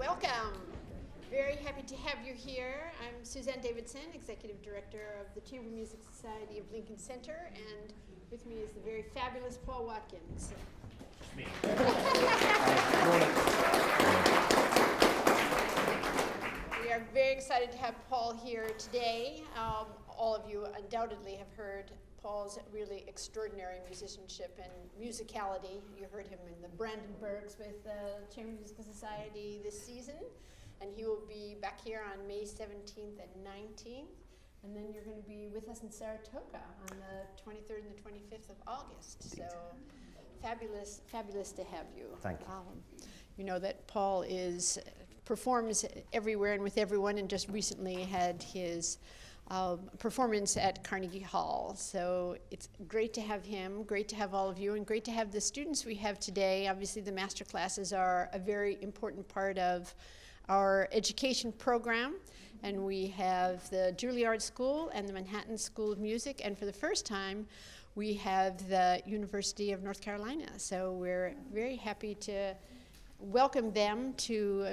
welcome. Very happy to have you here. I'm Suzanne Davidson, Executive Director of the Chamber Music Society of Lincoln Center, and with me is the very fabulous Paul Watkins. Me. We are very excited to have Paul here today. All of you undoubtedly have heard Paul's really extraordinary musicianship and musicality. You heard him in the Brandenburgs with the Chamber Musical Society this season, and he will be back here on May 17th and 19th. And then you're going to be with us in Saratoga on the 23rd and the 25th of August. Indeed. So fabulous, fabulous to have you. Thank you. You know that Paul performs everywhere and with everyone, and just recently had his performance at Carnegie Hall. So it's great to have him, great to have all of you, and great to have the students we have today. Obviously the master classes are a very important part of our education program, and we have the Juilliard School and the Manhattan School of Music, and for the first time we have the University of North Carolina. So we're very happy to welcome them to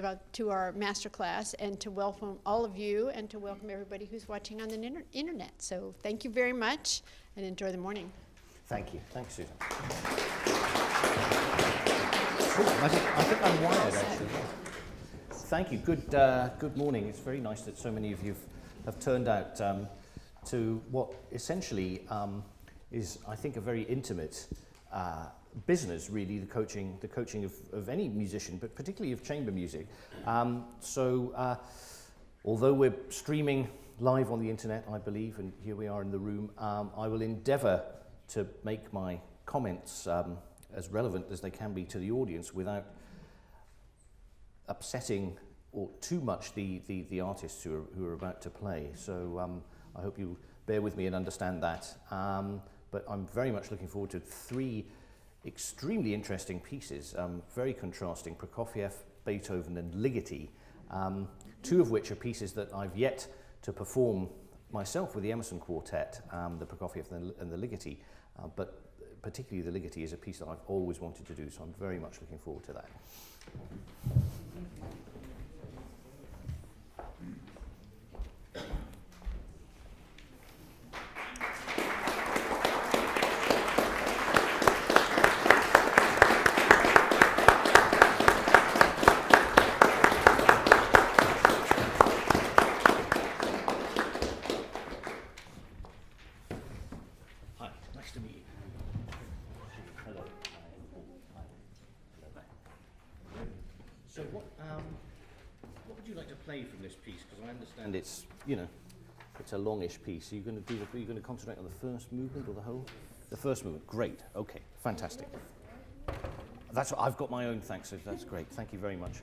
our master class, and to welcome all of you, and to welcome everybody who's watching on the internet. So thank you very much, and enjoy the morning. Thank you. Thanks, Susan. I think I'm wired, actually. Thank you. Good morning. It's very nice that so many of you have turned out to what essentially is, I think, a very intimate business, really, the coaching of any musician, but particularly of chamber music. Although we're streaming live on the internet, I believe, and here we are in the room, I will endeavour to make my comments as relevant as they can be to the audience without upsetting or too much the artists who are about to play. So I hope you bear with me and understand that. But I'm very much looking forward to three extremely interesting pieces, very contrasting: Prokofiev, Beethoven, and Ligeti, two of which are pieces that I've yet to perform myself with the Emerson Quartet, the Prokofiev and the Ligeti, but particularly the Ligeti is a piece that I've always wanted to do, so I'm very much looking forward to that. From this piece, because I understand it's a longish piece. Are you going to concentrate on the first movement or the whole? The first movement. Great. Okay. Fantastic. That's what I've got my own thanks. So that's great. Thank you very much.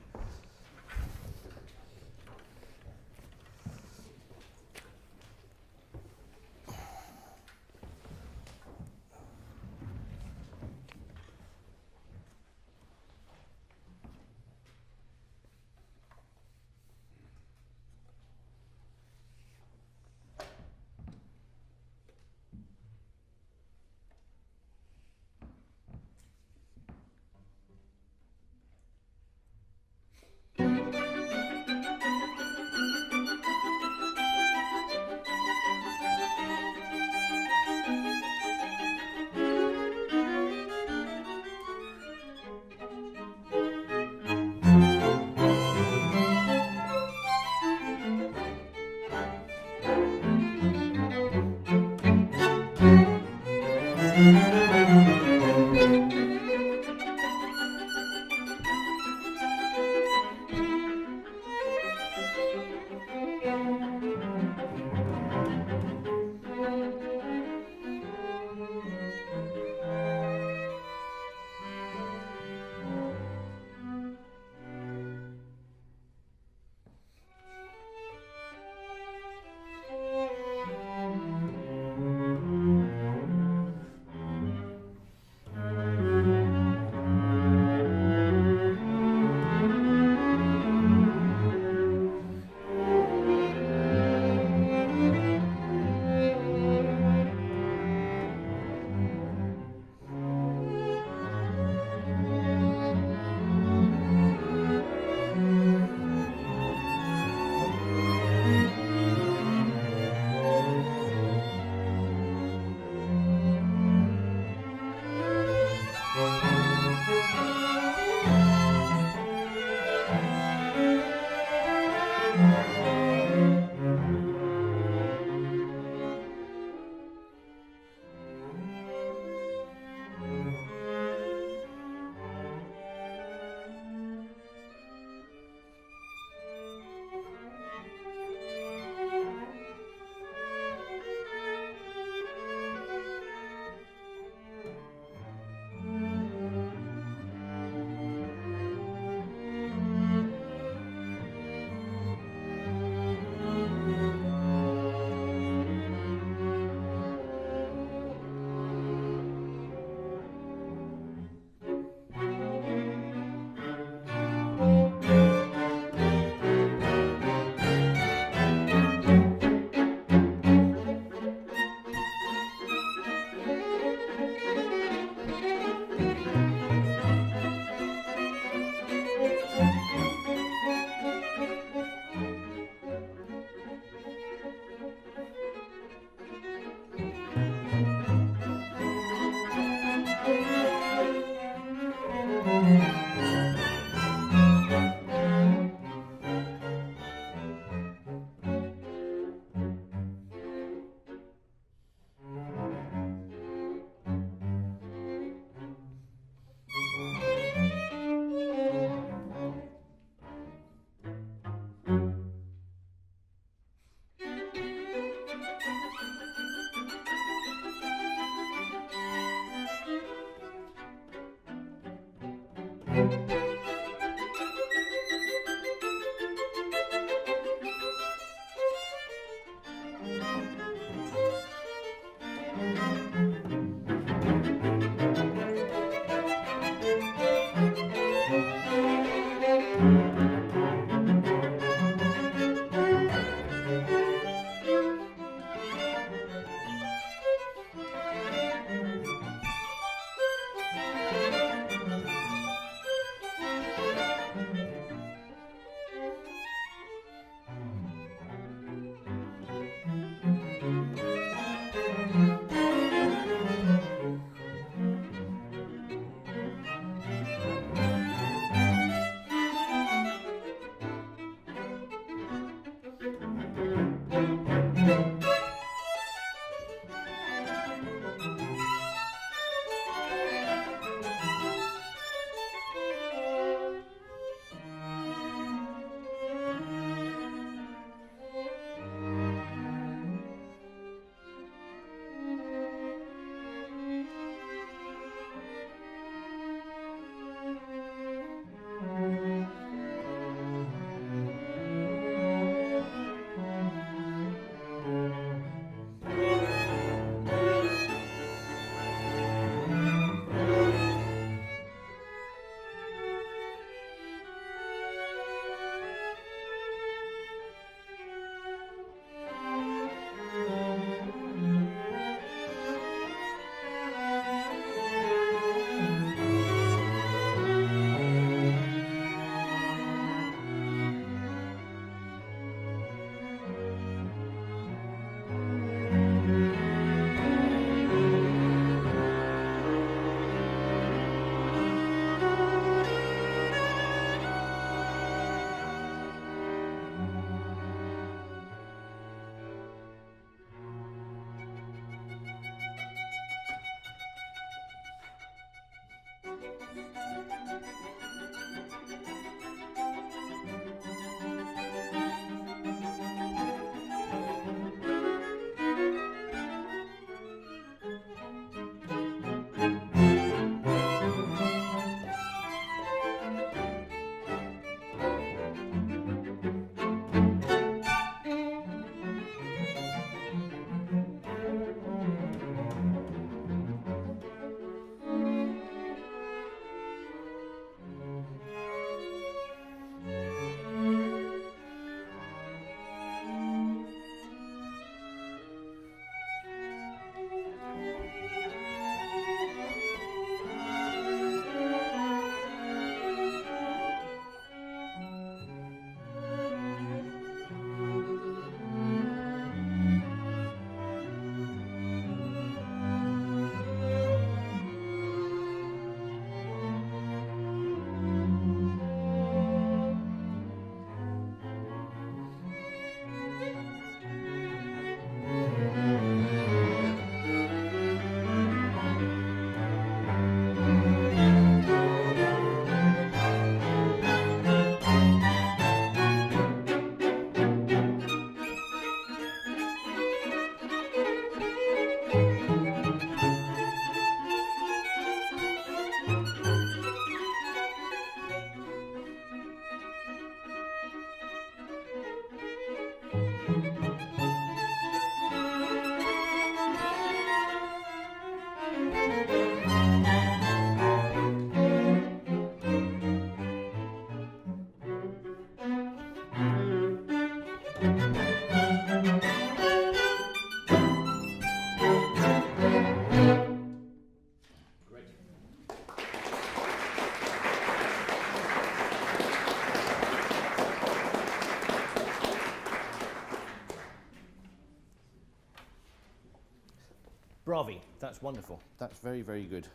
Bravi, that's wonderful. That's very, very good.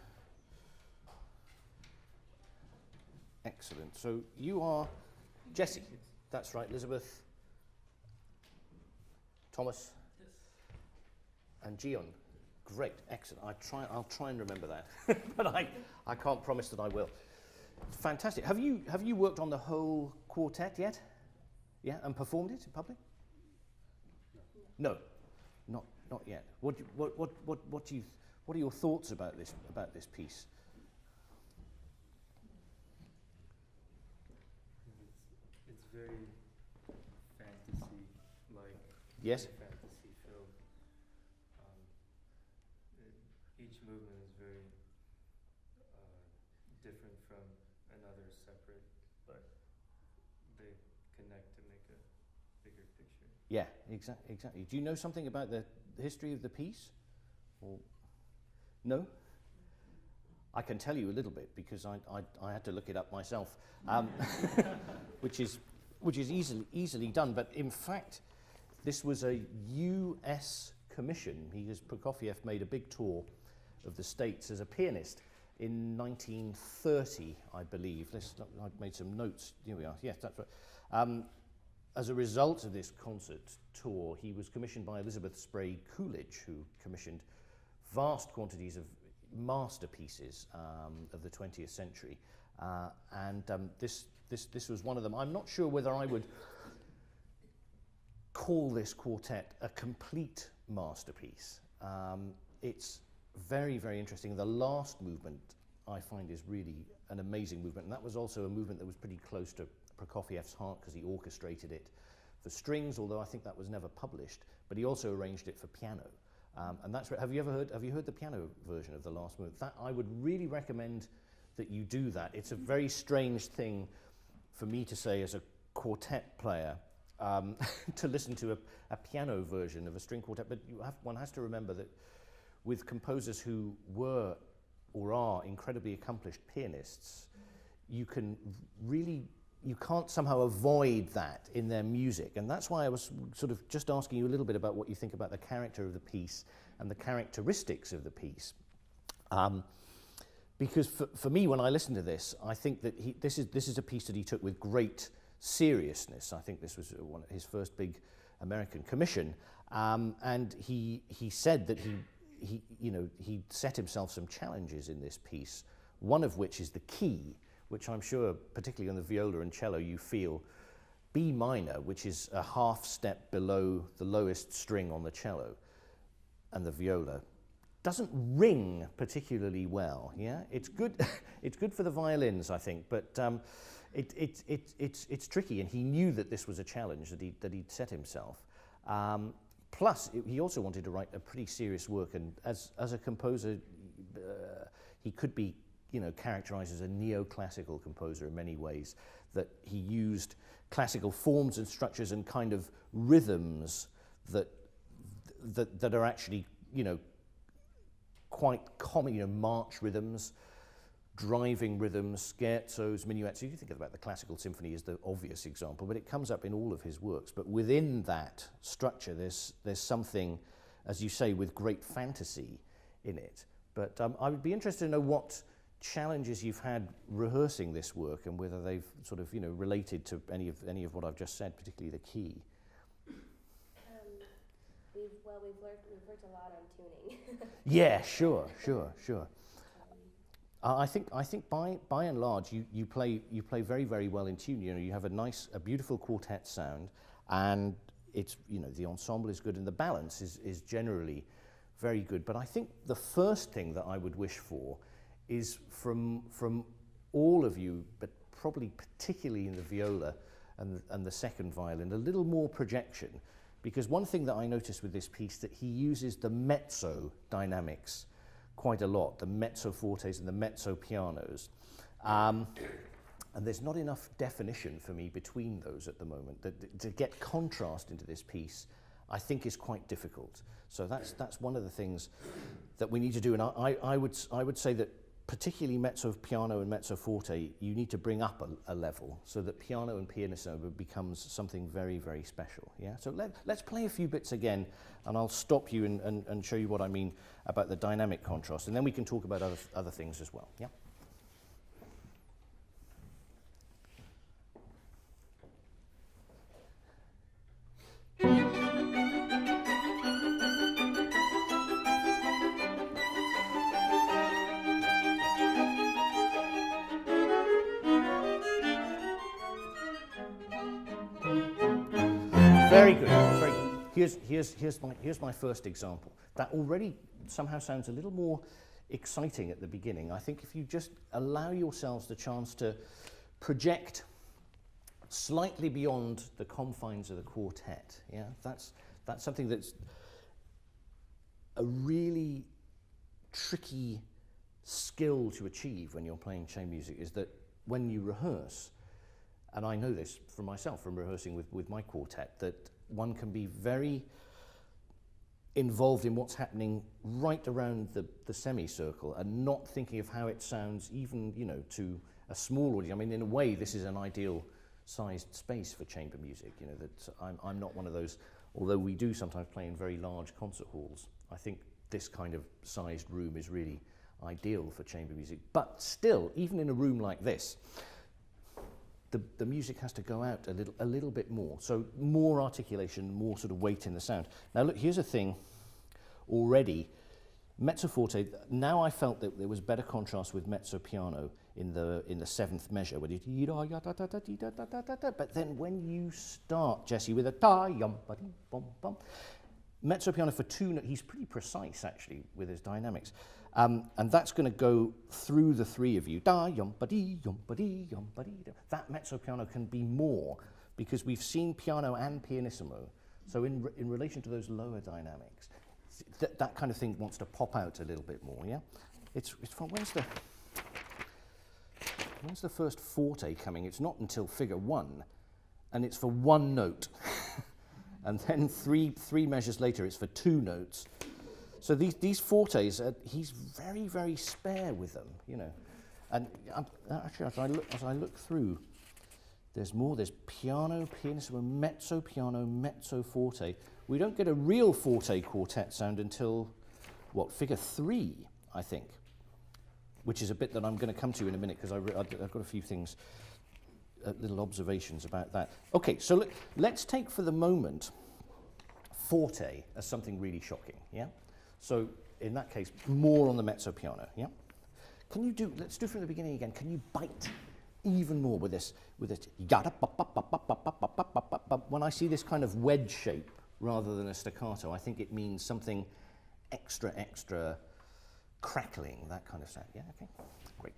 Excellent. So you are Jesse. That's right, Elizabeth, Thomas, Yes. and Gian. Great, excellent. I'll try and remember that, but I can't promise that I will. Fantastic. Have you worked on the whole quartet yet? Yeah, and performed it in public? No, not yet. What are your thoughts about this piece? very fantasy-like. Yes. Fantasy filled. Each movement is very different from another, separate, but they connect to make a bigger picture. Yeah, exactly. Do you know something about the history of the piece? Or no? I can tell you a little bit because I had to look it up myself, which is easily done. But in fact, this was a U.S. commission. Prokofiev made a big tour of the States as a pianist in 1930, I believe. I've made some notes. Here we are. Yes, that's right. As a result of this concert tour, he was commissioned by Elizabeth Sprague Coolidge, who commissioned vast quantities of masterpieces of the 20th century, and this was one of them. I'm not sure whether I would call this quartet a complete masterpiece. It's very, very interesting. The last movement I find is really an amazing movement, and that was also a movement that was pretty close to Prokofiev's heart because he orchestrated it for strings, although I think that was never published, but he also arranged it for piano. And that's have you heard the piano version of the last movement? That I would really recommend that you do that. It's a very strange thing for me to say as a quartet player to listen to a piano version of a string quartet, but one has to remember that with composers who were or are incredibly accomplished pianists, you can't somehow avoid that in their music. And that's why I was sort of just asking you a little bit about what you think about the character of the piece and the characteristics of the piece. Because for me, when I listen to this, I think that this is a piece that he took with great seriousness. I think this was his first big American commission. And he said that he set himself some challenges in this piece, one of which is the key, which I'm sure, particularly on the viola and cello, you feel B minor, which is a half step below the lowest string on the cello, and the viola doesn't ring particularly well. Yeah, it's good. It's good for the violins, I think, but it's tricky, and he knew that this was a challenge that he'd set himself. Plus, he also wanted to write a pretty serious work, and as a composer, he could be characterized as a neoclassical composer in many ways, that he used classical forms and structures and kind of rhythms that are actually, quite common, march rhythms, driving rhythms, scherzos, minuets. You think about the classical symphony as the obvious example, but it comes up in all of his works. But within that structure, there's something, as you say, with great fantasy in it. But I would be interested to know what challenges you've had rehearsing this work and whether they've sort of related to any of what I've just said, particularly the key. We've worked a lot on tuning. Yeah, sure. I think by and large you play very, very well in tune. You have a beautiful quartet sound, and it's the ensemble is good and the balance is generally very good. But I think the first thing that I would wish for is from all of you, but probably particularly in the viola and the second violin, a little more projection. Because one thing that I noticed with this piece, that he uses the mezzo dynamics quite a lot, the mezzo fortes and the mezzo pianos. And there's not enough definition for me between those at the moment. To get contrast into this piece, I think is quite difficult. So that's one of the things that we need to do. And I would say that particularly mezzo piano and mezzo forte, you need to bring up a level so that piano and pianissimo becomes something very, very special. Yeah. So let's play a few bits again, and I'll stop you and show you what I mean about the dynamic contrast, and then we can talk about other things as well. Yeah. Very good. Very good. Here's my first example. That already somehow sounds a little more exciting at the beginning. I think if you just allow yourselves the chance to project slightly beyond the confines of the quartet. Yeah, that's something that's a really tricky skill to achieve when you're playing chamber music, is that when you rehearse, and I know this for myself from rehearsing with my quartet, that one can be very involved in what's happening right around the semicircle and not thinking of how it sounds even, you know, to a small audience. I mean, in a way, this is an ideal sized space for chamber music, you know, that I'm not one of those, although we do sometimes play in very large concert halls. I think this kind of sized room is really ideal for chamber music. But still, even in a room like this, the music has to go out a little bit more. So more articulation, more sort of weight in the sound. Now look, here's a thing already. Mezzo forte, now I felt that there was better contrast with mezzo piano in the seventh measure, where you but then when you start, Jesse, with a da yum ba dee bum bum, mezzo piano for two notes, he's pretty precise actually with his dynamics. And that's going to go through the three of you. Da yum ba dee yum ba dee yum ba dee. That mezzo piano can be more because we've seen piano and pianissimo. So in relation to those lower dynamics, that kind of thing wants to pop out a little bit more. Yeah, it's from when's the first forte coming? It's not until figure 1, and it's for one note, and then three measures later it's for two notes. So these fortes, he's very, very spare with them, you know. And actually, as I look through, there's more. There's piano, pianissimo, mezzo piano, mezzo forte. We don't get a real forte quartet sound until, what, figure 3, I think, which is a bit that I'm going to come to in a minute because I've got a few things, little observations about that. Okay, so let's take for the moment forte as something really shocking, yeah? So in that case, more on the mezzo piano, yeah? Can you do, let's do from the beginning again, can you bite even more with this, when I see this kind of wedge shape rather than a staccato, I think it means something extra crackling, that kind of sound, yeah, okay, great.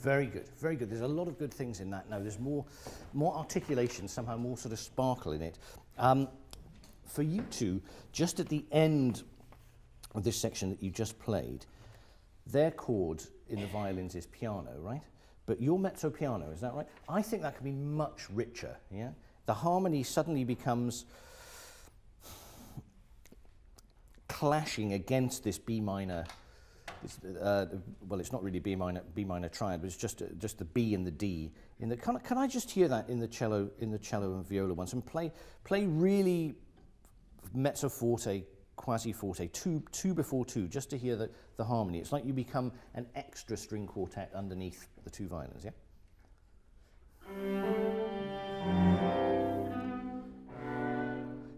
Very good, very good. There's a lot of good things in that. Now, there's more articulation, somehow more sort of sparkle in it. For you two, just at the end of this section that you just played, their chord in the violins is piano, right? But your mezzo piano, is that right? I think that can be much richer, yeah? The harmony suddenly becomes clashing against this B minor. Well, it's not really B minor triad, but it's just the B and the D. Can I just hear that in the cello and viola once, and play really mezzo forte, quasi forte, two before two, just to hear the harmony. It's like you become an extra string quartet underneath the two violins, yeah?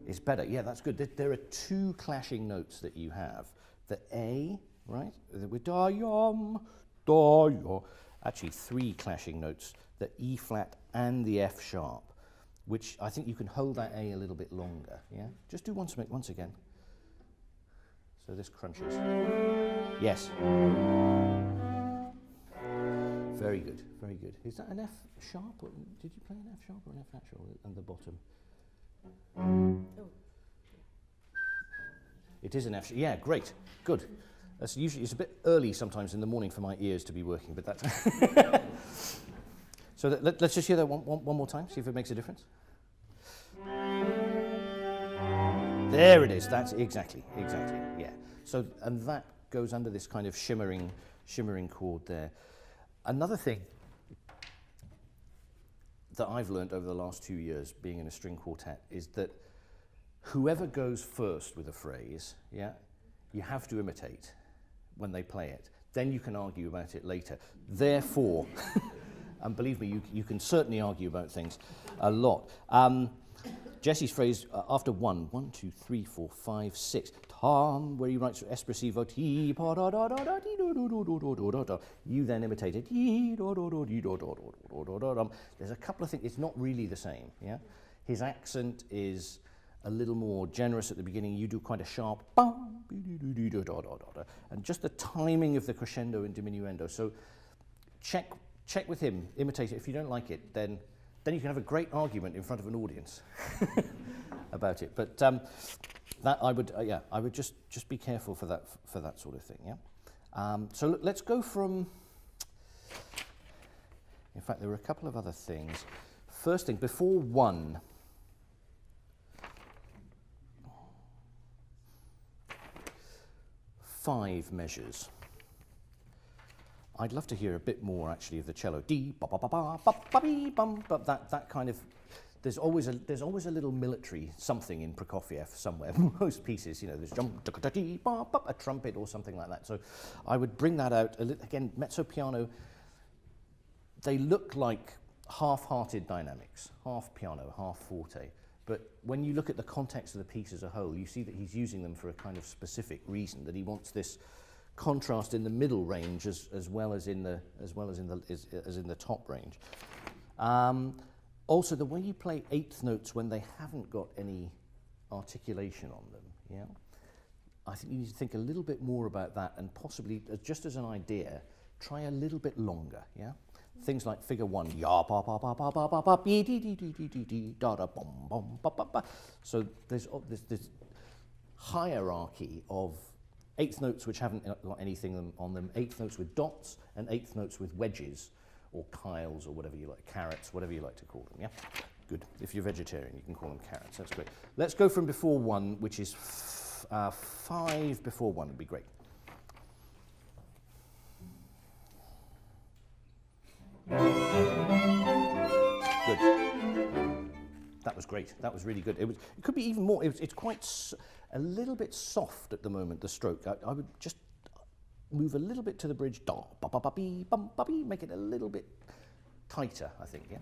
It's better, yeah, that's good. There are two clashing notes that you have. The A, right, with da yum, da yum. Actually, three clashing notes, the E flat and the F sharp, which I think you can hold that A a little bit longer, yeah? Just do once again. So this crunches. Yes. Very good, very good. Is that an F sharp? Or did you play an F sharp or an F natural at the bottom? Oh. It is an F sharp. Yeah, great, good. That's usually, it's a bit early sometimes in the morning for my ears to be working, but that's... So let's just hear that one more time, see if it makes a difference. There it is, that's exactly, yeah. So, and that goes under this kind of shimmering chord there. Another thing that I've learned over the last 2 years being in a string quartet is that whoever goes first with a phrase, yeah, you have to imitate when they play it. Then you can argue about it later. Therefore, and believe me, you can certainly argue about things a lot. Jesse's phrase after 1, 1, 2, 3, 4, 5, 6, Tom, where he writes espressivo ti, pa da da da da di do do do do do do do do. You then imitate it. There's a couple of things. It's not really the same. Yeah, his accent is a little more generous at the beginning. You do quite a sharp and just the timing of the crescendo and diminuendo. So check with him, imitate it. If you don't like it, then you can have a great argument in front of an audience about it. But that I would just be careful for that sort of thing. Yeah. So let's go from. In fact, there were a couple of other things. First thing, before 1. Five measures. I'd love to hear a bit more actually of the cello. D ba ba ba ba ba ba bee bum. But that kind of there's always a little military something in Prokofiev somewhere. Most pieces, you know, there's a trumpet or something like that. So I would bring that out again. Mezzo piano. They look like half-hearted dynamics, half piano, half forte. But when you look at the context of the piece as a whole, you see that he's using them for a kind of specific reason. That he wants this contrast in the middle range as well as in the top range. Also, the way you play eighth notes when they haven't got any articulation on them. Yeah, I think you need to think a little bit more about that, and possibly just as an idea, try a little bit longer. Yeah. Things like figure 1, ya ba ba ba ba ba ba ba dee dee dee dee dee dee da da bum bum ba ba ba. So there's this hierarchy of eighth notes which haven't got anything on them, eighth notes with dots, and eighth notes with wedges or kiles or whatever you like, carrots, whatever you like to call them. Yeah, good. If you're vegetarian, you can call them carrots. That's great. Let's go from before 1, which is 5 before 1 would be great. Good. That was great. That was really good. It could be even more. It's quite a little bit soft at the moment. The stroke. I would just move a little bit to the bridge. Da ba ba ba bee bum ba bee. Make it a little bit tighter. I think. Yeah.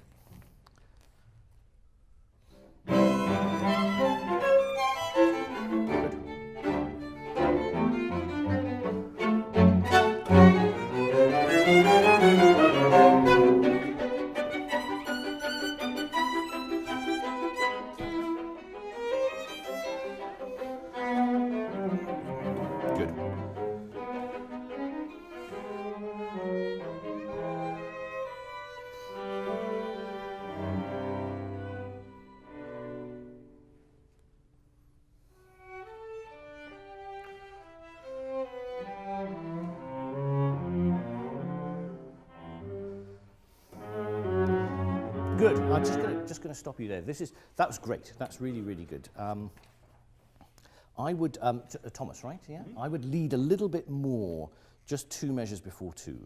Good. I'm just going to stop you there. That was great. That's really, really good. I would Thomas, right? Yeah. Mm-hmm. I would lead a little bit more, just 2 measures before 2.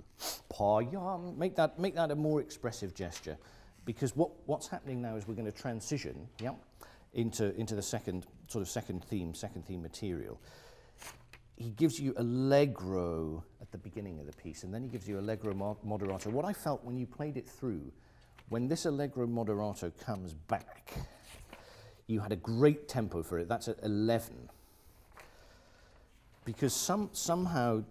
Pa yam. Make that a more expressive gesture, because what's happening now is we're going to transition, yeah, into the second theme material. He gives you allegro at the beginning of the piece, and then he gives you allegro moderato. What I felt when you played it through, when this allegro moderato comes back, you had a great tempo for it. That's at 11. Because somehow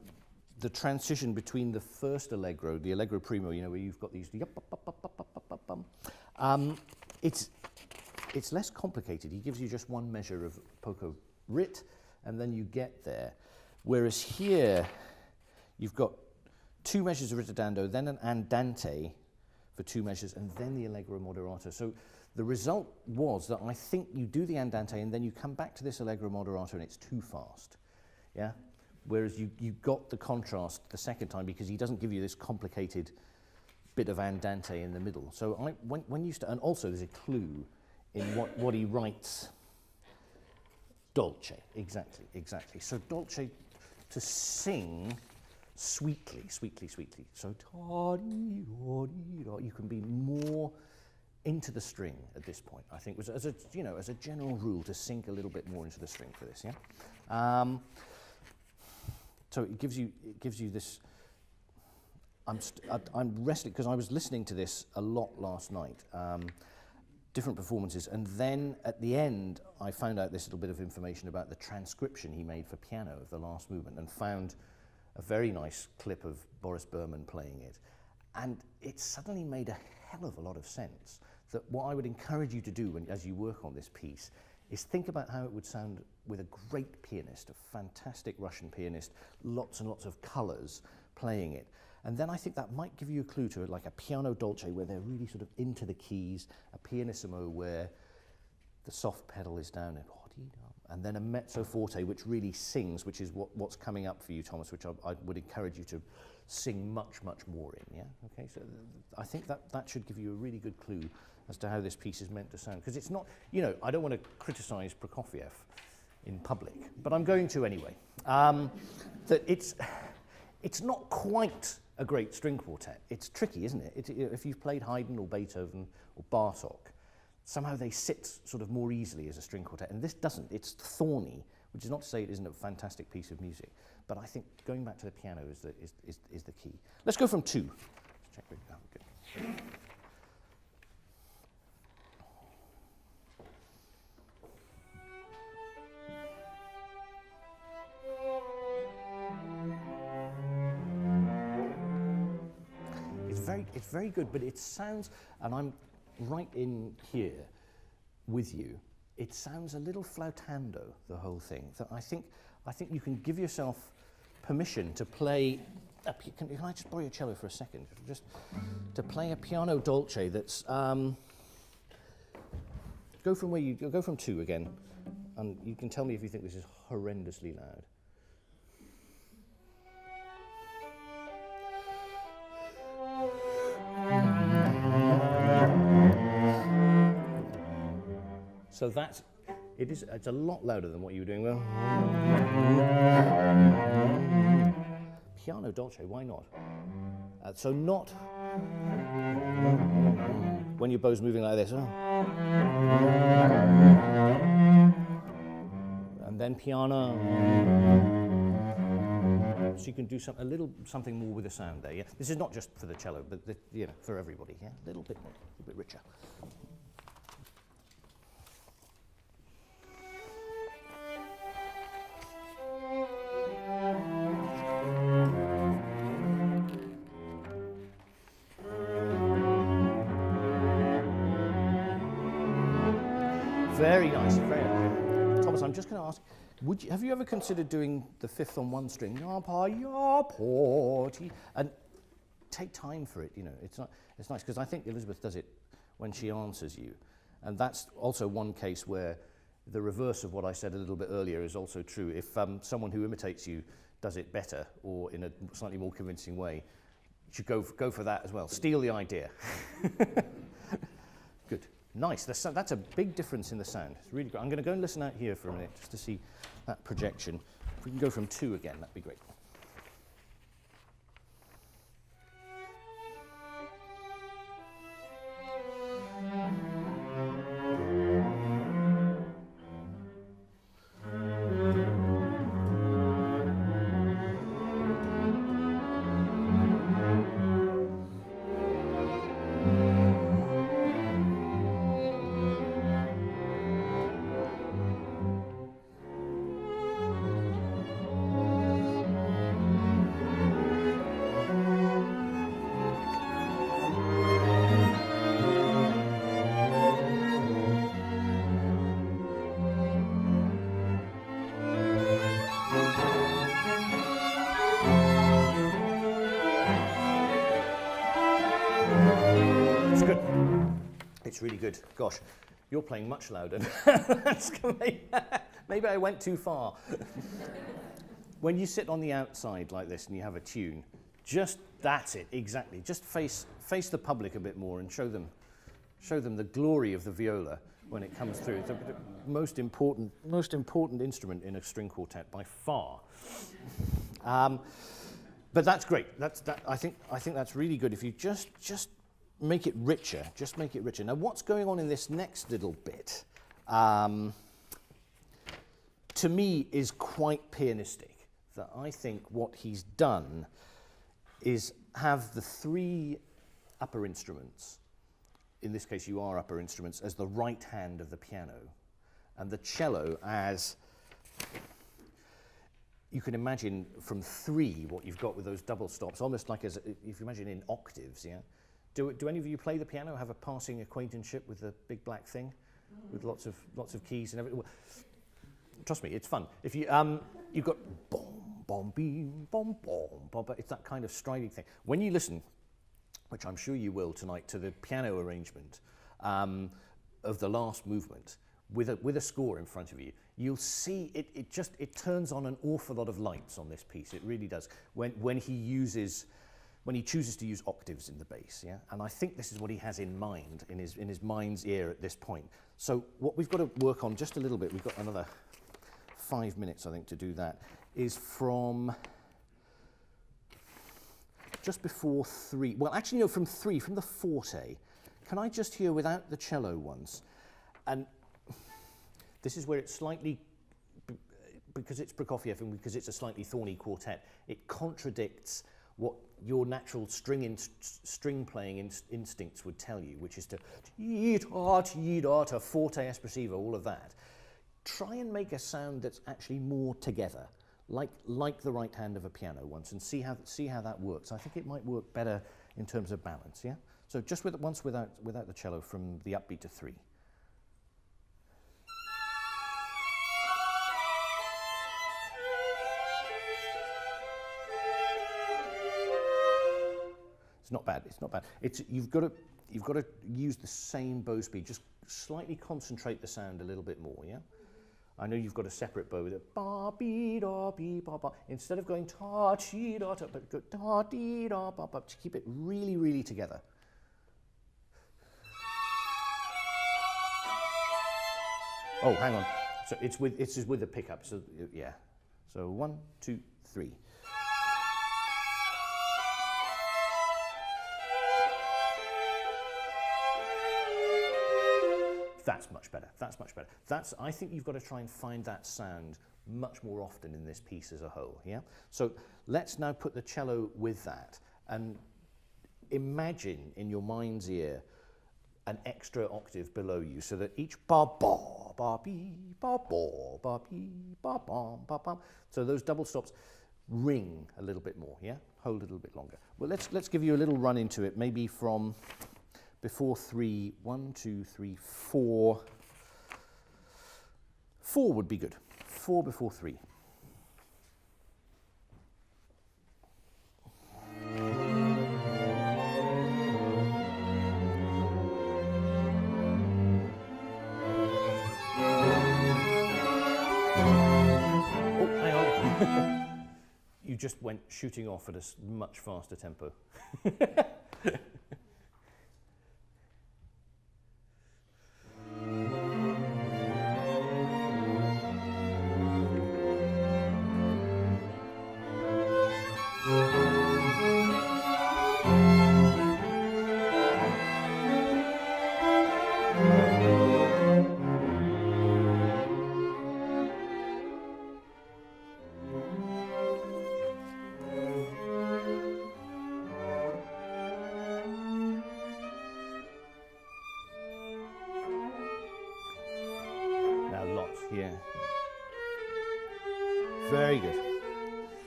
the transition between the first allegro, the allegro primo, you know, where you've got these, it's less complicated. He gives you just 1 measure of poco rit, and then you get there. Whereas here, you've got 2 measures of ritardando, then an andante for 2 measures, and then the allegro moderato. So the result was that I think you do the andante, and then you come back to this allegro moderato, and it's too fast. Yeah? Whereas you got the contrast the second time, because he doesn't give you this complicated bit of andante in the middle. So when you and also there's a clue in what he writes. Dolce, exactly. So dolce, to sing sweetly. So you can be more into the string at this point. I think was as a general rule to sink a little bit more into the string for this. Yeah. So it gives you this. I'm wrestling because I was listening to this a lot last night. Different performances, and then at the end I found out this little bit of information about the transcription he made for piano of the last movement, and found a very nice clip of Boris Berman playing it, and it suddenly made a hell of a lot of sense. That what I would encourage you to do as you work on this piece is think about how it would sound with a great pianist, a fantastic Russian pianist, lots and lots of colours playing it. And then I think that might give you a clue to it, like a piano dolce where they're really sort of into the keys, a pianissimo where the soft pedal is down, and then a mezzo forte which really sings, which is what's coming up for you, Thomas, which I would encourage you to sing much, much more in, yeah? Okay, so I think that should give you a really good clue as to how this piece is meant to sound. Because it's not, I don't want to criticise Prokofiev in public, but I'm going to anyway. That it's not quite a great string quartet. It's tricky, isn't it? If you've played Haydn or Beethoven or Bartók, somehow they sit sort of more easily as a string quartet, and this doesn't. It's thorny, which is not to say it isn't a fantastic piece of music, but I think going back to the piano is the key. Let's go from 2. Let's check it out. Good. It's very good, but it sounds, and I'm right in here with you, it sounds a little flautando, the whole thing. That I think you can give yourself permission to play, can I just borrow your cello for a second? Just to play a piano dolce that's, go from 2 again, and you can tell me if you think this is horrendously loud. So it's a lot louder than what you were doing. Well, piano dolce, why not? So not when your bow's moving like this. And then piano. So you can do something more with the sound there. Yeah, this is not just for the cello, but for everybody. Yeah, a little bit richer. Very nice, very nice. Thomas, I'm just going to ask, have you ever considered doing the 5th on 1 string? And take time for it, It's nice, because I think Elizabeth does it when she answers you. And that's also one case where the reverse of what I said a little bit earlier is also true. If someone who imitates you does it better or in a slightly more convincing way, you should go for that as well. Steal the idea. Good. Nice. That's a big difference in the sound. It's really great. I'm going to go and listen out here for a minute just to see that projection. If we can go from 2 again, that'd be great. It's really good. Gosh, you're playing much louder. Maybe I went too far. When you sit on the outside like this and you have a tune, that's it, exactly. Just face the public a bit more and show them the glory of the viola when it comes through. It's the most important instrument in a string quartet by far. But that's great. I think that's really good. If you just make it richer, just make it richer. Now what's going on in this next little bit, to me is quite pianistic. That I think what he's done is have the three upper instruments, in this case you are upper instruments, as the right hand of the piano, and the cello as, you can imagine from three what you've got with those double stops, almost like as if you imagine in octaves, yeah? Do any of you play the piano, have a passing acquaintanceship with the big black thing, with lots of keys and everything? Trust me, it's fun. If you you've got boom, boom, beam, boom, boom, boom, it's that kind of striding thing. When you listen, which I'm sure you will tonight, to the piano arrangement of the last movement with a score in front of you, you'll see it turns on an awful lot of lights on this piece. It really does. When he chooses to use octaves in the bass, yeah? And I think this is what he has in mind, in his mind's ear at this point. So what we've got to work on just a little bit, we've got another 5 minutes, I think, to do that, is from just before 3. Well, actually, no, from 3, from the forte. Can I just hear without the cello once? And this is where it's slightly, because it's Prokofiev and because it's a slightly thorny quartet, it contradicts what your natural string playing instincts would tell you, which is to forte espressivo, all of that. Try and make a sound that's actually more together, like the right hand of a piano once, and see how that works. I think it might work better in terms of balance, yeah? So just once without the cello, from the upbeat to 3. It's not bad. It's not bad. You've got to use the same bow speed. Just slightly concentrate the sound a little bit more. Yeah. I know you've got a separate bow with it. Ba be da be ba ba. Instead of going ta chi da ta, but go da dee da ba ba. To keep it really, really together. Oh, hang on. So it's just with the pickup. So yeah. So 1, 2, 3. That's much better. That's much better. I think you've got to try and find that sound much more often in this piece as a whole. Yeah. So let's now put the cello with that and imagine in your mind's ear an extra octave below you, so that each ba ba ba be ba ba be ba ba ba ba. So those double stops ring a little bit more. Yeah. Hold a little bit longer. Well, let's give you a little run into it. Maybe from before 3, 1, 2, 3, 4. 4 would be good. 4 before 3. Oh, hang on. You just went shooting off at a much faster tempo. Very good.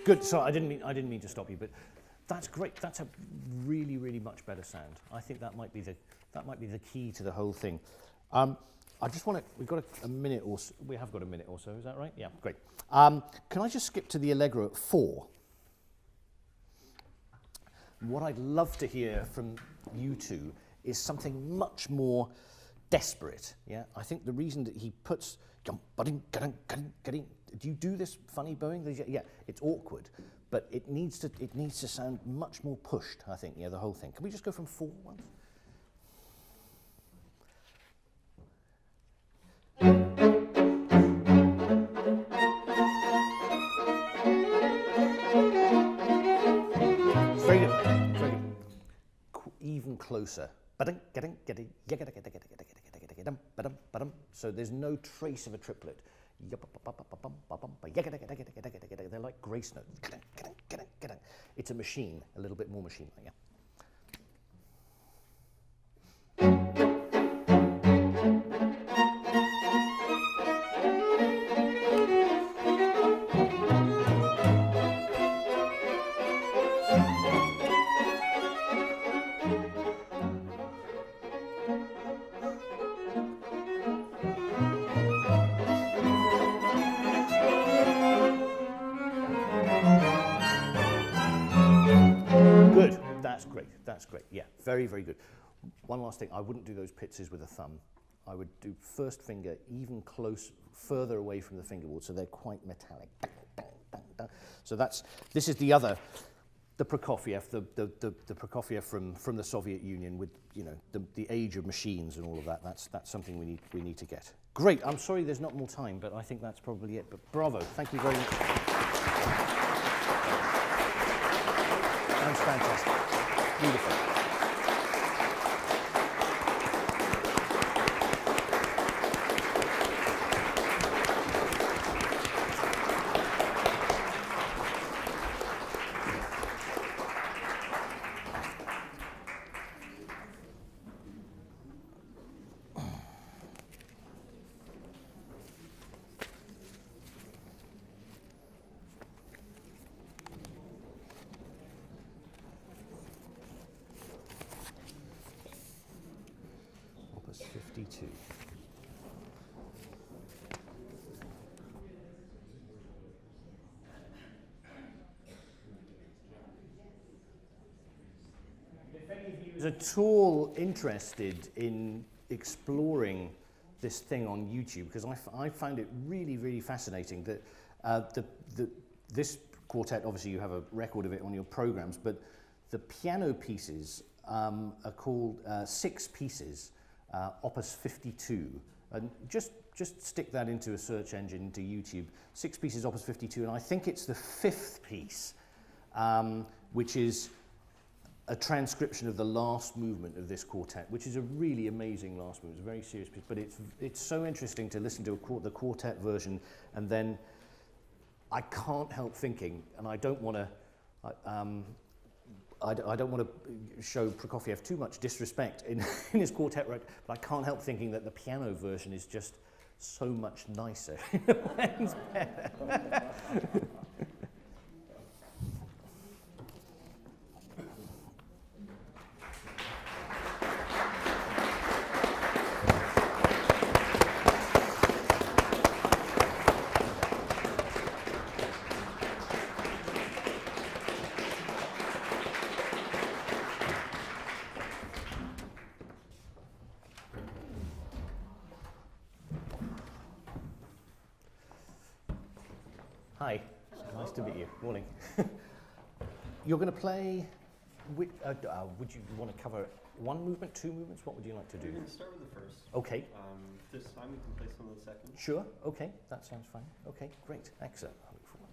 Good. So I didn't mean to stop you, but that's great. That's a really, really much better sound. I think that might be the key to the whole thing. I just want to. We've got a minute or so. We have got a minute or so. Is that right? Yeah. Great. Can I just skip to the allegro at 4? What I'd love to hear from you two is something much more desperate. Yeah. I think the reason that he puts. Do you do this funny bowing? Yeah, it's awkward, but it needs to sound much more pushed, I think, yeah, the whole thing. Can we just go from 4 once? Very good. Very good. Even closer. closer. So there's no trace of a triplet. They're like grace notes. It's a machine, a little bit more machine-like, yeah. Good, that's great, yeah, very, very good. One last thing, I wouldn't do those pizzas with a thumb. I would do first finger even further away from the fingerboard, so they're quite metallic. So this is the Prokofiev, the Prokofiev from the Soviet Union with, you know, the age of machines and all of that. That's something we need to get. Great, I'm sorry there's not more time, but I think that's probably it. But bravo, thank you very much. That's fantastic. Beautiful. Opus 52. If any of you is at all interested in exploring this thing on YouTube, because I found it really, really fascinating that this quartet, obviously you have a record of it on your programs, but the piano pieces are called 6 pieces, Opus 52, and just stick that into a search engine, into YouTube, 6 pieces, Opus 52, and I think it's the 5th piece, which is a transcription of the last movement of this quartet, which is a really amazing last movement. It's a very serious piece, but it's so interesting to listen to the quartet version, and then I can't help thinking, and I don't want to I don't want to show Prokofiev too much disrespect in his quartet, but I can't help thinking that the piano version is just so much nicer. It's better. Hi, nice to meet you. Morning. You're going to play, would you want to cover one movement, 2 movements? What would you like to do? We're going to start with the first. Okay. This time we can play some of the second. Sure, okay, that sounds fine. Okay, great, excellent. I look forward.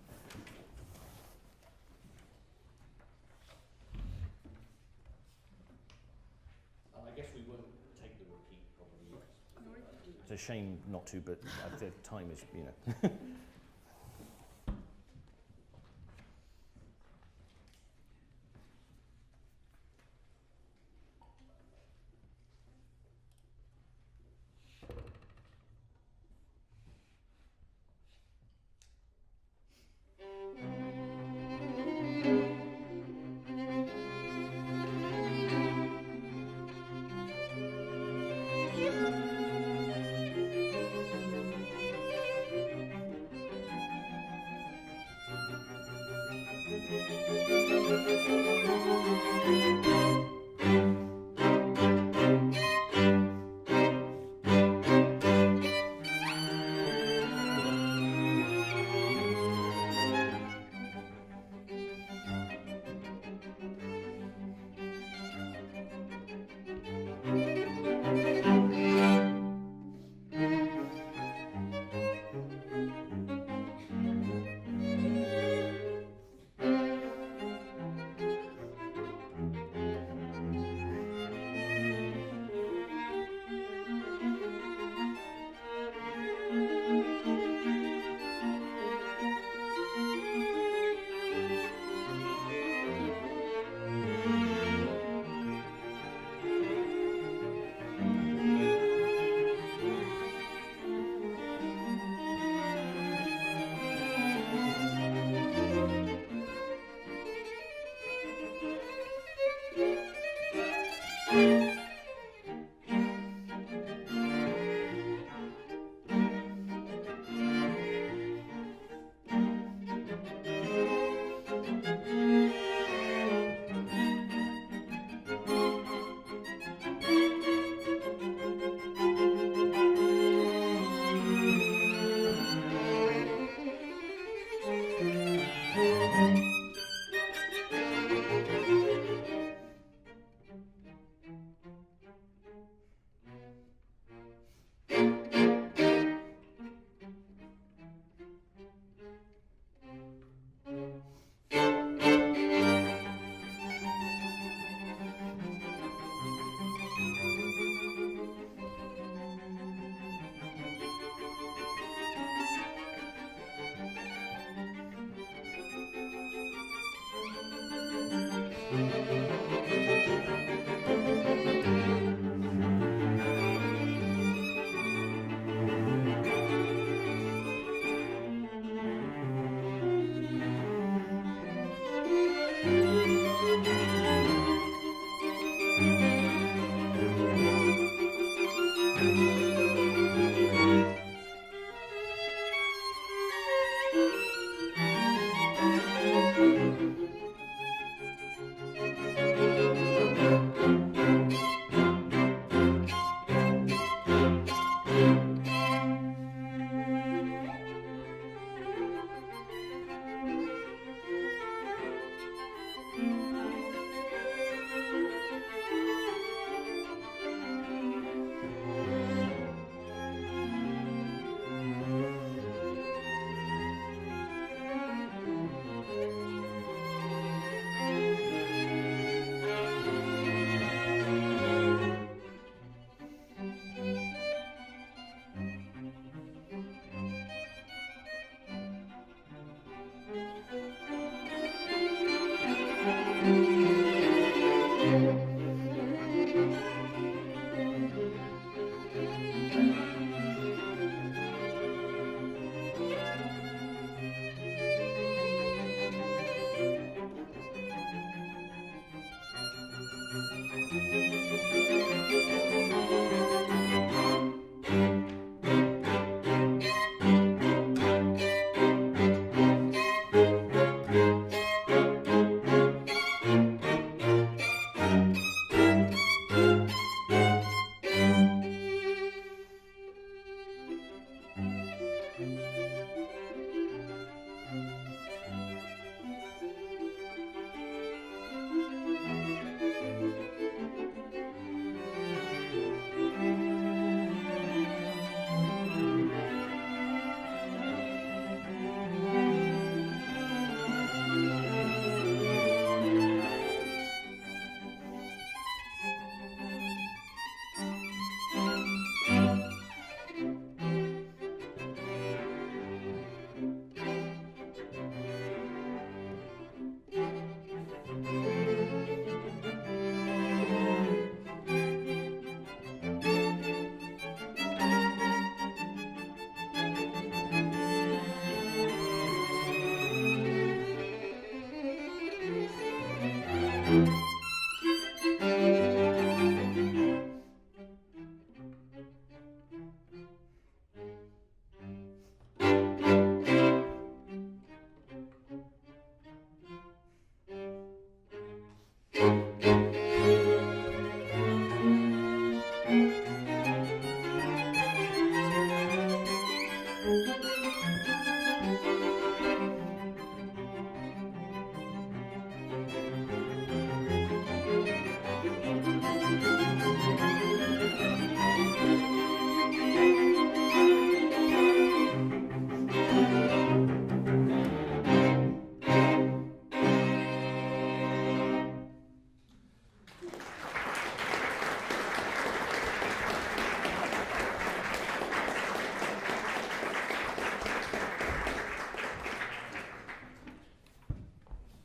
I guess we won't take the repeat, probably. It's a shame not to, but the time is, you know.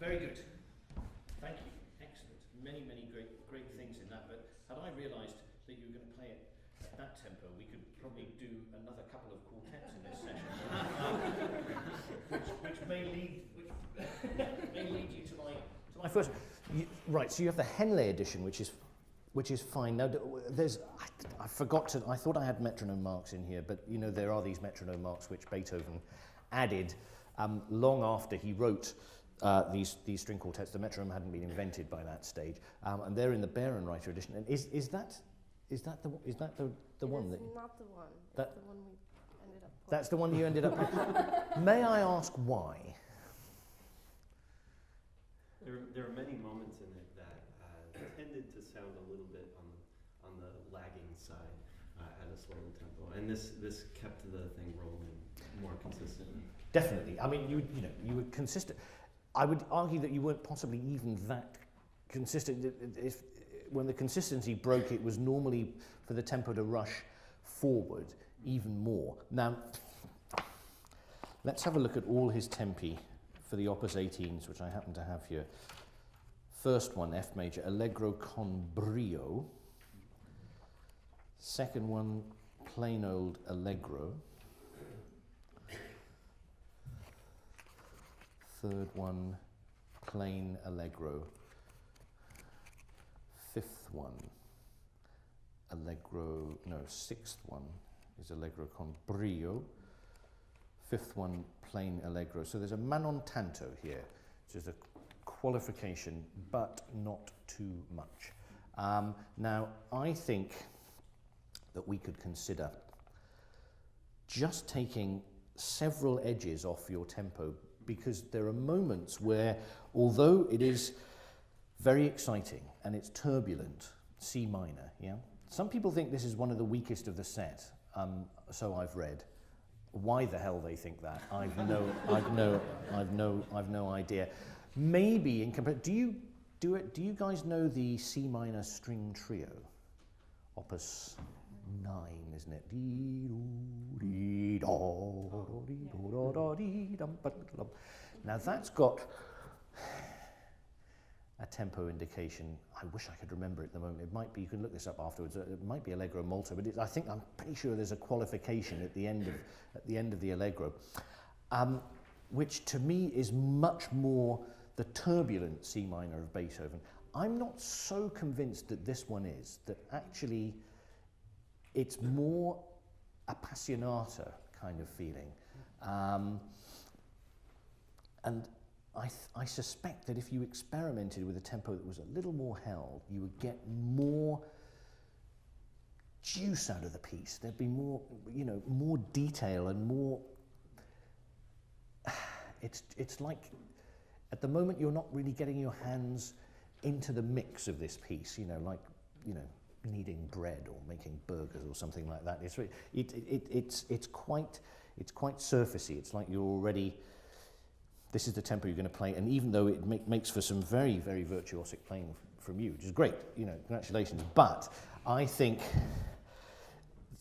Very good. Thank you. Excellent. Many, many great things in that. But had I realised that you were going to play it at that tempo, we could probably do another couple of quartets in this session, which may lead you to my first. Right. So you have the Henley edition, which is fine. Now I forgot to. I thought I had metronome marks in here, but you know there are these metronome marks which Beethoven added long after he wrote. These string quartets. The metronome hadn't been invented by that stage, and they're in the Bärenreiter edition. And is that the one that? It's not the one. That's the one we ended up. That's the one you ended up with. May I ask why? There are many moments in it that tended to sound a little bit on the lagging side at a slower tempo, and this kept the thing rolling more consistently. Definitely. I mean, you were consistent. I would argue that you weren't possibly even that consistent. When the consistency broke, it was normally for the tempo to rush forward even more. Now, let's have a look at all his tempi for the Opus 18s, which I happen to have here. First one, F major, Allegro con brio. Second one, plain old Allegro. Third one, plain Allegro. Fifth one, Allegro, no, sixth one is Allegro con brio. Fifth one, plain Allegro. So there's a manon tanto here, which is a qualification, but not too much. Now, I think that we could consider just taking several edges off your tempo, because there are moments where, although it is very exciting and it's turbulent, C minor, yeah? Some people think this is one of the weakest of the set, so I've read. Why the hell they think that? I've no idea. Maybe in comparison, do you guys know the C minor string trio? Opus 9, isn't it? Now that's got a tempo indication. I wish I could remember it at the moment. It might be, you can look this up afterwards, it might be Allegro molto, but I'm pretty sure there's a qualification at the end of the Allegro, which to me is much more the turbulent C minor of Beethoven. I'm not so convinced that this one is, that actually it's more appassionata kind of feeling. And I suspect that if you experimented with a tempo that was a little more held, you would get more juice out of the piece. There'd be more, more detail and more. It's like, at the moment you're not really getting your hands into the mix of this piece. Like kneading bread or making burgers or something like that. It's quite surfacey. It's like you're already. This is the tempo you're going to play, and even though it makes for some very, very virtuosic playing from you, which is great, congratulations. But I think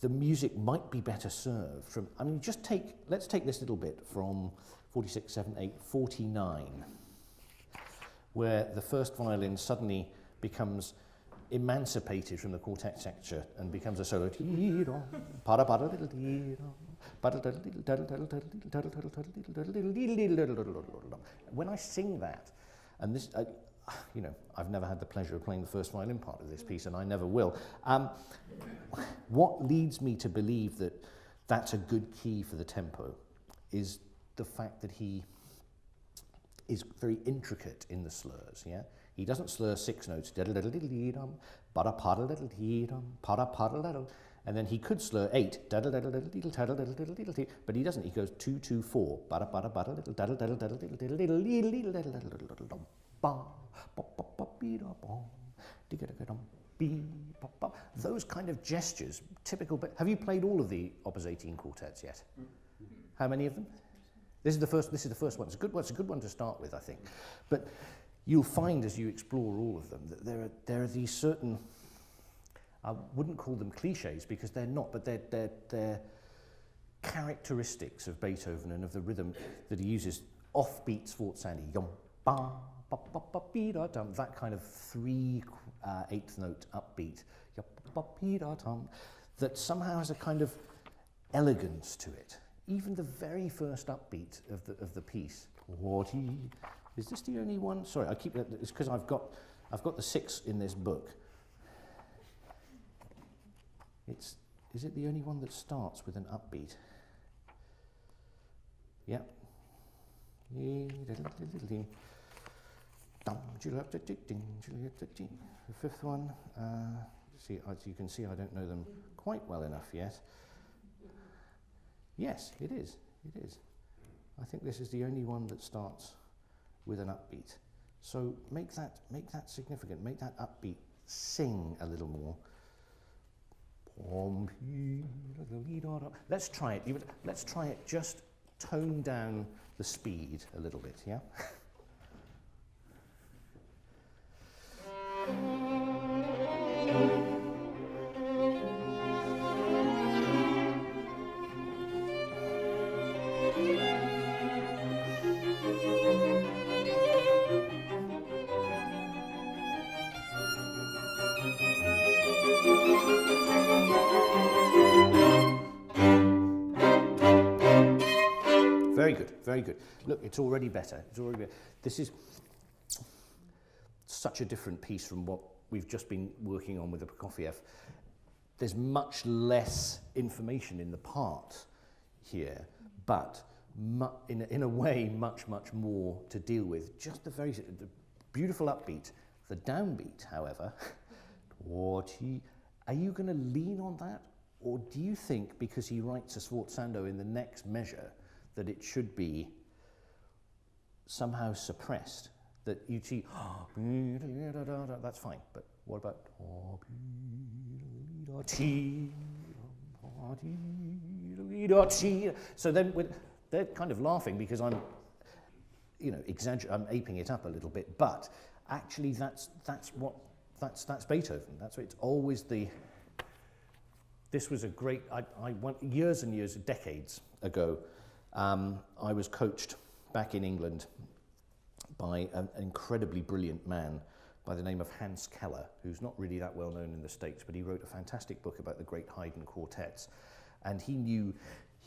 the music might be better served from. I mean, let's take this little bit from 46, 7, 8, 49, where the first violin suddenly becomes emancipated from the quartet sector and becomes a solo. When I sing that, and this, you know, I've never had the pleasure of playing the first violin part of this piece, and I never will. What leads me to believe that that's a good key for the tempo is the fact that he is very intricate in the slurs, yeah? He doesn't slur 6 notes, and then he could slur 8, but he doesn't. He goes 2, 2, 4, those kind of gestures, typical. But have you played all of the Opus 18 quartets yet? How many of them? This is the first one. It's a good one to start with, I think. But you'll find as you explore all of them that there are these certain, I wouldn't call them cliches because they're not, but they're characteristics of Beethoven and of the rhythm that he uses. Offbeat sforzando, that kind of 3/8 note upbeat, that somehow has a kind of elegance to it. Even the very first upbeat of the piece. Is this the only one? Sorry, I keep that. It's because I've got the 6 in this book. Is it the only one that starts with an upbeat? Yeah. The 5th one. See, as you can see, I don't know them quite well enough yet. Yes, it is. It is. I think this is the only one that starts with an upbeat. So make that significant. Make that upbeat sing a little more. Let's try it. Let's try it. Just tone down the speed a little bit. Yeah. Very good, very good. Look, it's already better. It's already better. This is such a different piece from what we've just been working on with the Prokofiev. There's much less information in the part here, but in a way, much more to deal with. Just the beautiful upbeat. The downbeat, however, are you going to lean on that? Or do you think, because he writes a sforzando in the next measure, that it should be somehow suppressed? That you see, that's fine, but what about so then they're kind of laughing because I'm, you know, I'm aping it up a little bit, but actually that's Beethoven. That's what it's always the. This was a great. I went years and years, decades ago. I was coached back in England by an incredibly brilliant man by the name of Hans Keller, who's not really that well known in the States, but he wrote a fantastic book about the great Haydn quartets. And he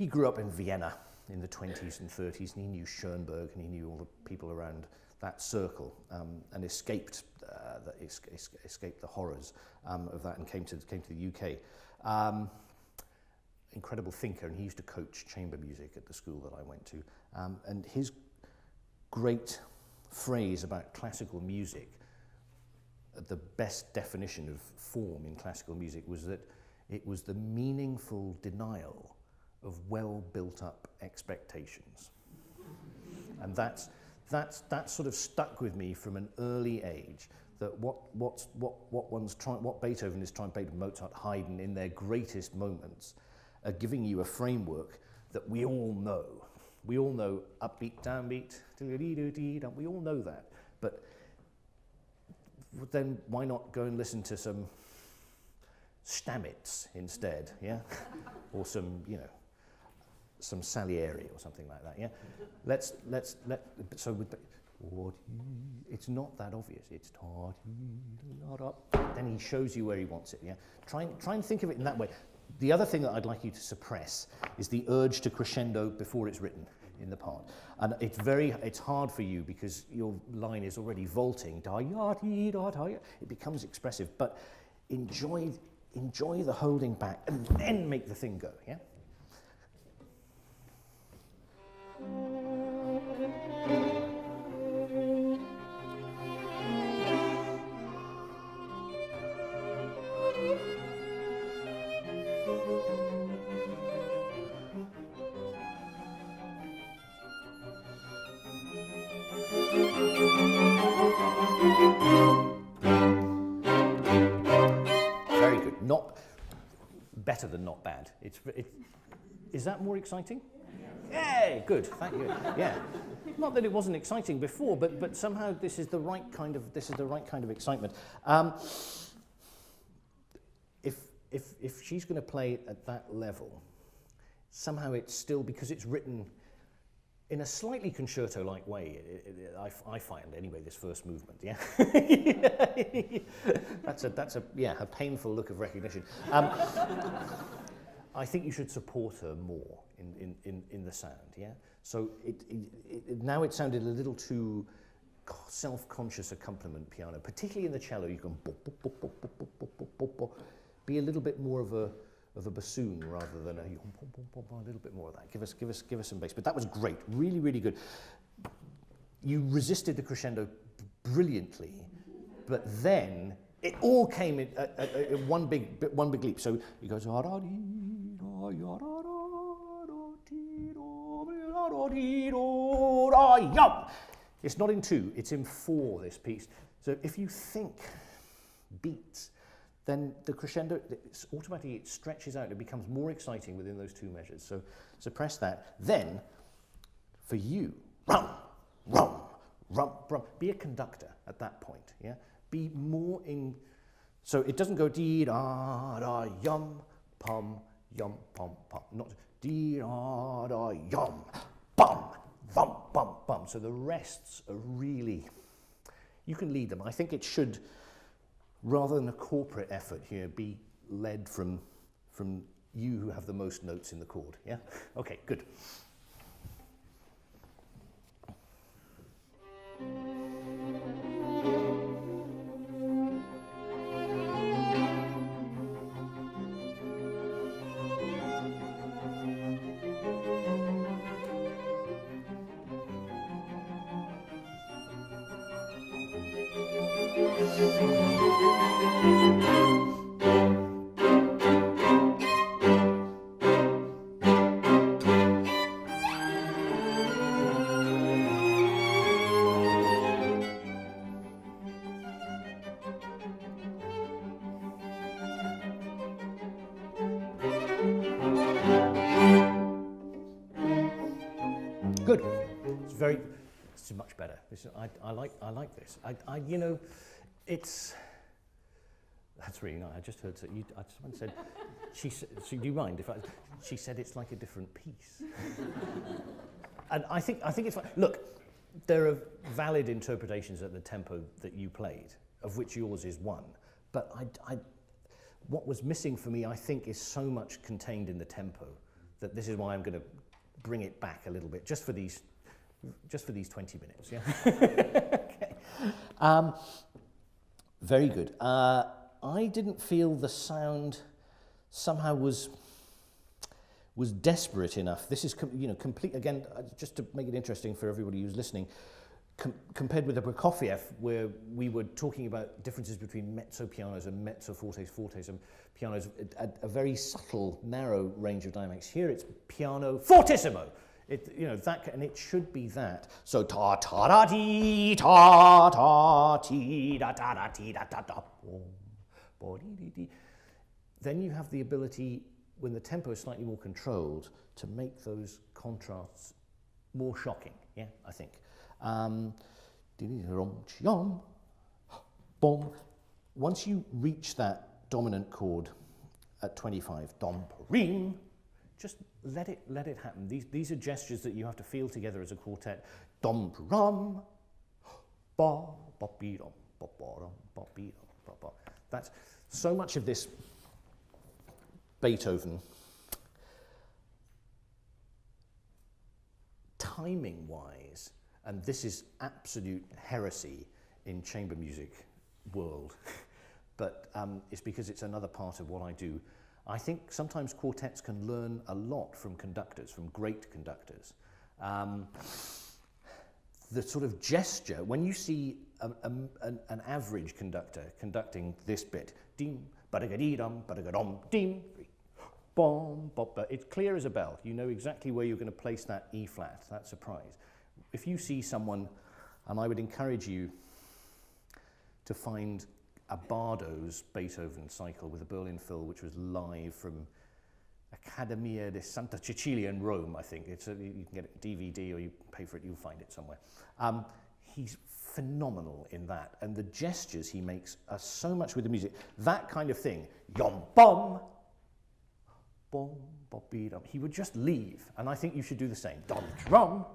grew up in Vienna in the 20s and 30s, and he knew Schoenberg, and he knew all the people around that circle, and escaped the horrors of that and came to the UK. Incredible thinker, and he used to coach chamber music at the school that I went to. And his great phrase about classical music, the best definition of form in classical music, was that it was the meaningful denial of well-built-up expectations. And that's sort of stuck with me from an early age. That what Beethoven is trying, Beethoven, Mozart, Haydn, in their greatest moments, are giving you a framework that we all know. We all know upbeat, downbeat, we all know that. But then why not go and listen to some Stamets instead, yeah? Or some, you know, some Salieri or something like that, yeah? It's not that obvious. It's then he shows you where he wants it, yeah? Try and think of it in that way. The other thing that I'd like you to suppress is the urge to crescendo before it's written. in the part. And it's hard for you because your line is already vaulting. It becomes expressive, but enjoy the holding back and then make the thing go, yeah? Very good. Not better than not bad. Is that more exciting? Yay! Good. Thank you. Yeah. Not that it wasn't exciting before, but somehow this is the right kind of excitement. If she's going to play at that level, somehow it's still, because it's written in a slightly concerto-like way, I find anyway, this first movement, yeah? That's a painful look of recognition. I think you should support her more in the sound, yeah? So now it sounded a little too self-conscious accompaniment piano, particularly in the cello. You can be a little bit more of a bassoon rather than a little bit more of that. Give us some bass. But that was great, really, really good. You resisted the crescendo brilliantly, but then it all came in one big leap. So it goes. It's not in 2, it's in 4, this piece. So if you think beats, then the crescendo, automatically it stretches out, it becomes more exciting within those 2 measures. So suppress that. Then, for you, rum, rum, rum, rum. Be a conductor at that point, yeah? Be more in, so it doesn't go dee da da yum, pum, not dee da da yum, bum, bum, bum, bum. So the rests are really, you can lead them. I think it should, rather than a corporate effort here, be led from you who have the most notes in the chord, yeah? Okay, good. Good. It's much better. I like this. You know, that's really nice. I just heard someone said, so do you mind if she said it's like a different piece. And I think it's fine. Look, there are valid interpretations at the tempo that you played, of which yours is one. But what was missing for me, I think, is so much contained in the tempo that this is why I'm going to bring it back a little bit, just for these 20 minutes, yeah? Okay. Very good. I didn't feel the sound somehow was desperate enough. This is, complete, again, just to make it interesting for everybody who's listening, compared with the Prokofiev, where we were talking about differences between mezzo pianos and mezzo fortes, fortes and pianos, a very subtle, narrow range of dynamics. Here it's piano fortissimo. And it should be that. So ta ta da dee ta ta ti da da da ti da da da bo dee dee dee. Then you have the ability, when the tempo is slightly more controlled, to make those contrasts more shocking. Yeah, I think. Once you reach that dominant chord at 25, dom rim, just let it happen. These are gestures that you have to feel together as a quartet. Dom rum, ba ba be dom, ba ba ba be dom, ba ba. That's so much of this Beethoven timing-wise, and this is absolute heresy in chamber music world, but it's because it's another part of what I do. I think sometimes quartets can learn a lot from conductors, from great conductors. The sort of gesture, when you see an average conductor conducting this bit, dim, ba-da-ga-dee-dum, ba-da-ga-dum, dim, bom, bop, it's clear as a bell. You know exactly where you're going to place that E flat, that surprise. If you see someone, and I would encourage you to find a Bardo's Beethoven cycle with a Berlin fill, which was live from Accademia di Santa Cecilia in Rome, I think. You can get it DVD or you pay for it, you'll find it somewhere. He's phenomenal in that. And the gestures he makes are so much with the music. That kind of thing, yom bom, bom, bop, bee, dum. He would just leave. And I think you should do the same. Dum, drum,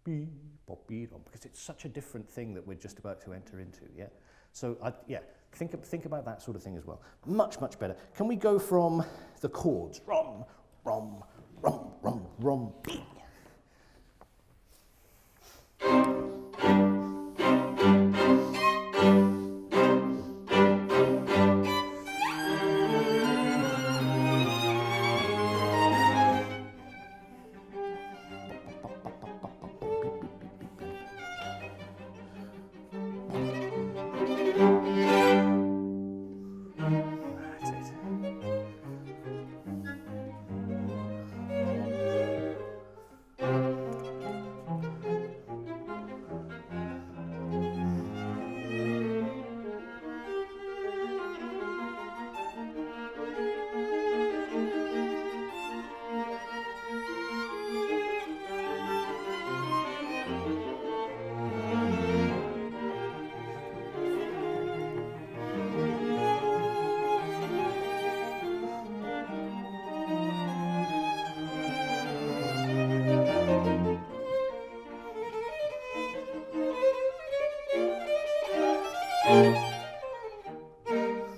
bee, bop, bee, dum. Because it's such a different thing that we're just about to enter into, yeah? So, yeah, think about that sort of thing as well. Much, much better. Can we go from the chords? Rom, rom, rom, rom, rom, bee.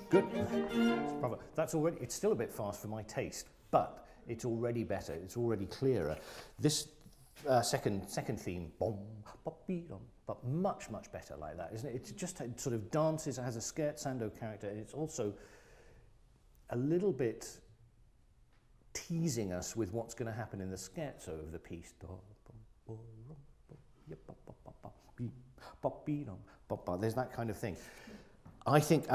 Good. Bravo. That's already, it's still a bit fast for my taste, but it's already better, it's already clearer. This second theme, bom, bop, bee, dum, but much, much better like that, isn't it? It sort of dances, it has a scherzando character, and it's also a little bit teasing us with what's going to happen in the scherzo of the piece. There's that kind of thing. I think,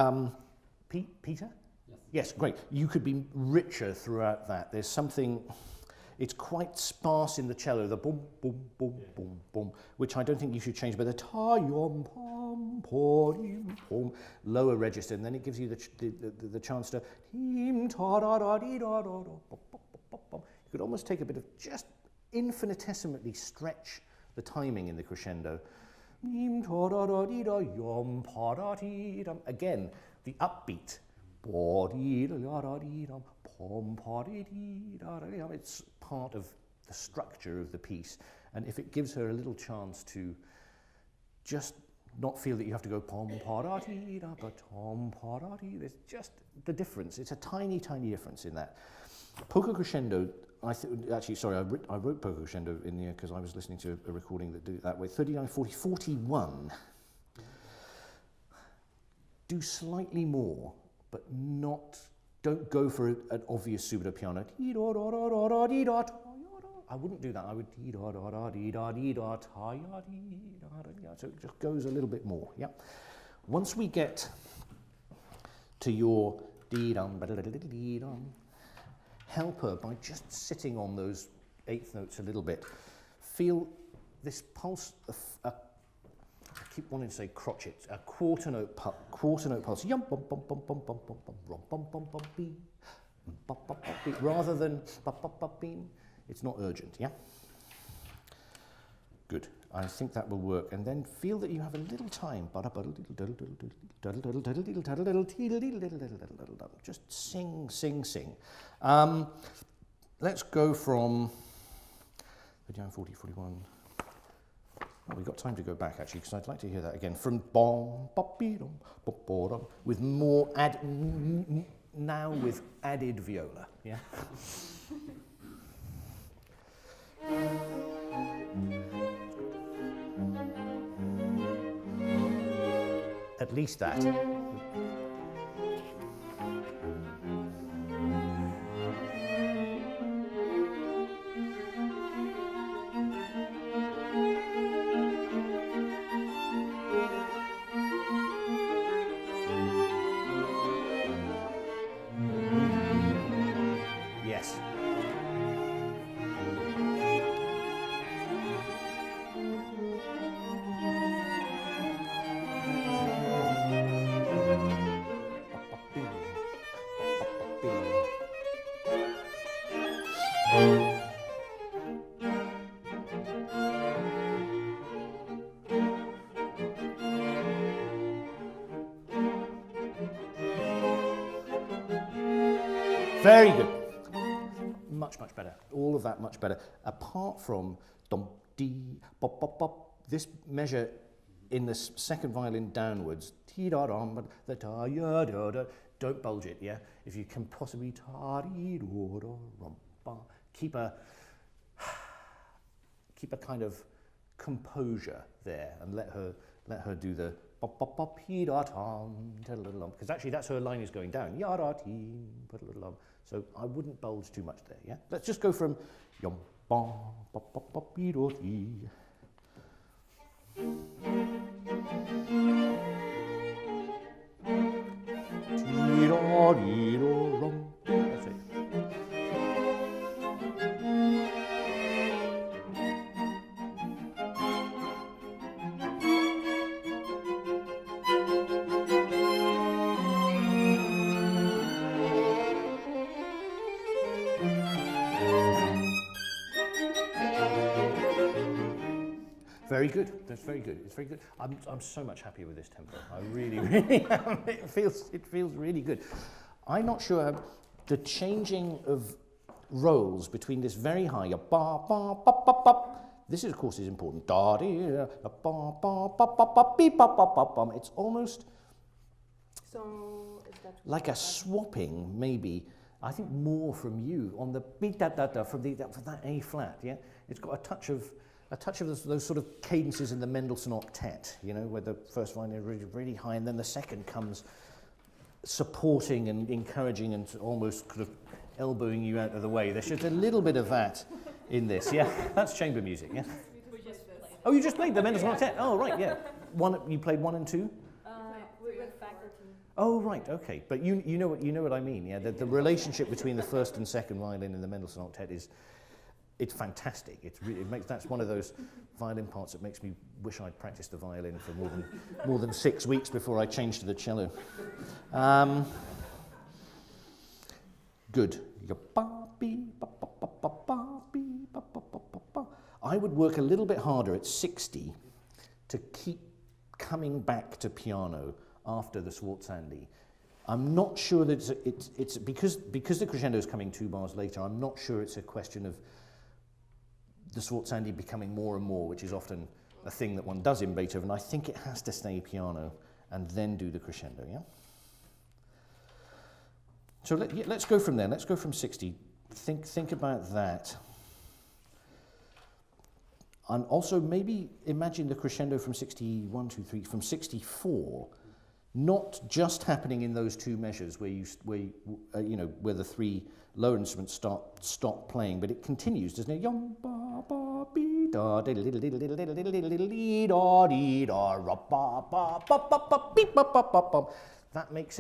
Peter? Yes. Yes, great. You could be richer throughout that. There's something, it's quite sparse in the cello, the boom, boom, boom, boom, boom, which I don't think you should change, but the ta-yom, pom, pom, pom, lower register, and then it gives you the chance to you could almost take a bit of just infinitesimally stretch the timing in the crescendo. Again, the upbeat. It's part of the structure of the piece. And if it gives her a little chance to just not feel that you have to go pom pa-da-dee da ba tom pa-da-dee, there's just the difference. It's a tiny, tiny difference in that. Poco crescendo, I wrote Poco crescendo in the because I was listening to a recording that did it that way. 39, 40, 41. Do slightly more, but don't go for an obvious subito piano. I wouldn't do that. I would so it just goes a little bit more. Yeah. Once we get to your help her by just sitting on those eighth notes a little bit. Feel this pulse. I keep wanting to say crotchet. A quarter note pulse. Yum bum bum bum bum bum bum bum rum bum bum bum bee, bum bum bum bee. Rather than bum bum bum beam. It's not urgent. Yeah. Good. I think that will work. And then feel that you have a little time. Just sing, sing, sing. Let's go from 39, 40, 41. Oh, we've got time to go back actually, because I'd like to hear that again. From bom, bop, bee, dum, bop, bom, with more now with added viola. Yeah. at least that. Yes. Very good. Much, much better. All of that much better. Apart from dum dee bop bop bop. This measure in the second violin downwards. Ti da dum the ta ya da da. Don't bulge it. Yeah. If you can possibly ta dee do da rum ba. Keep a kind of composure there and let her do the bop bop bop he da tum ta little lump, because actually that's her line is going down. Ya da ti put a little lump. So I wouldn't bulge too much there, yeah? Let's just go from yum ba bop bop bop be do ti. Ti da di do rum. That's it. Very good. That's very good. It's very good. I'm so much happier with this tempo. I really, really am. It feels really good. I'm not sure the changing of roles between this very high ba ba ba ba ba. This is, of course, is important. Da di ba ba ba ba ba beep ba ba ba ba. It's almost So is that like a swapping, maybe. I think more from you on the beat da da da from that A flat. Yeah, it's got a touch of those sort of cadences in the Mendelssohn octet, you know, where the first violin is really, really high and then the second comes supporting and encouraging and almost kind of elbowing you out of the way. There's just a little bit of that in this, yeah? That's chamber music, yeah? Oh, you just played the Mendelssohn octet? Oh, right, yeah. You played 1 and 2? with faculty? Oh, right, okay. But you know what I mean, yeah? The relationship between the first and second violin in the Mendelssohn octet it's fantastic. That's one of those violin parts that makes me wish I'd practiced the violin for more than 6 weeks before I changed to the cello. Good. I would work a little bit harder at 60 to keep coming back to piano after the Sforzandi. I'm not sure that it's because the crescendo is coming 2 bars later. I'm not sure it's a question of the Sforzandi becoming more and more, which is often a thing that one does in Beethoven. I think it has to stay piano and then do the crescendo, yeah? So let's go from there. Let's go from 60. Think about that. And also maybe imagine the crescendo from 61, 2, 3, from 64, not just happening in those 2 measures where where the 3 lower instruments stop playing, but it continues, doesn't it? Yum ba ba be da diddle diddle diddle diddle diddle diddle diddle dee da dee da ra ba ba ba ba ba beep ba ba ba ba. That makes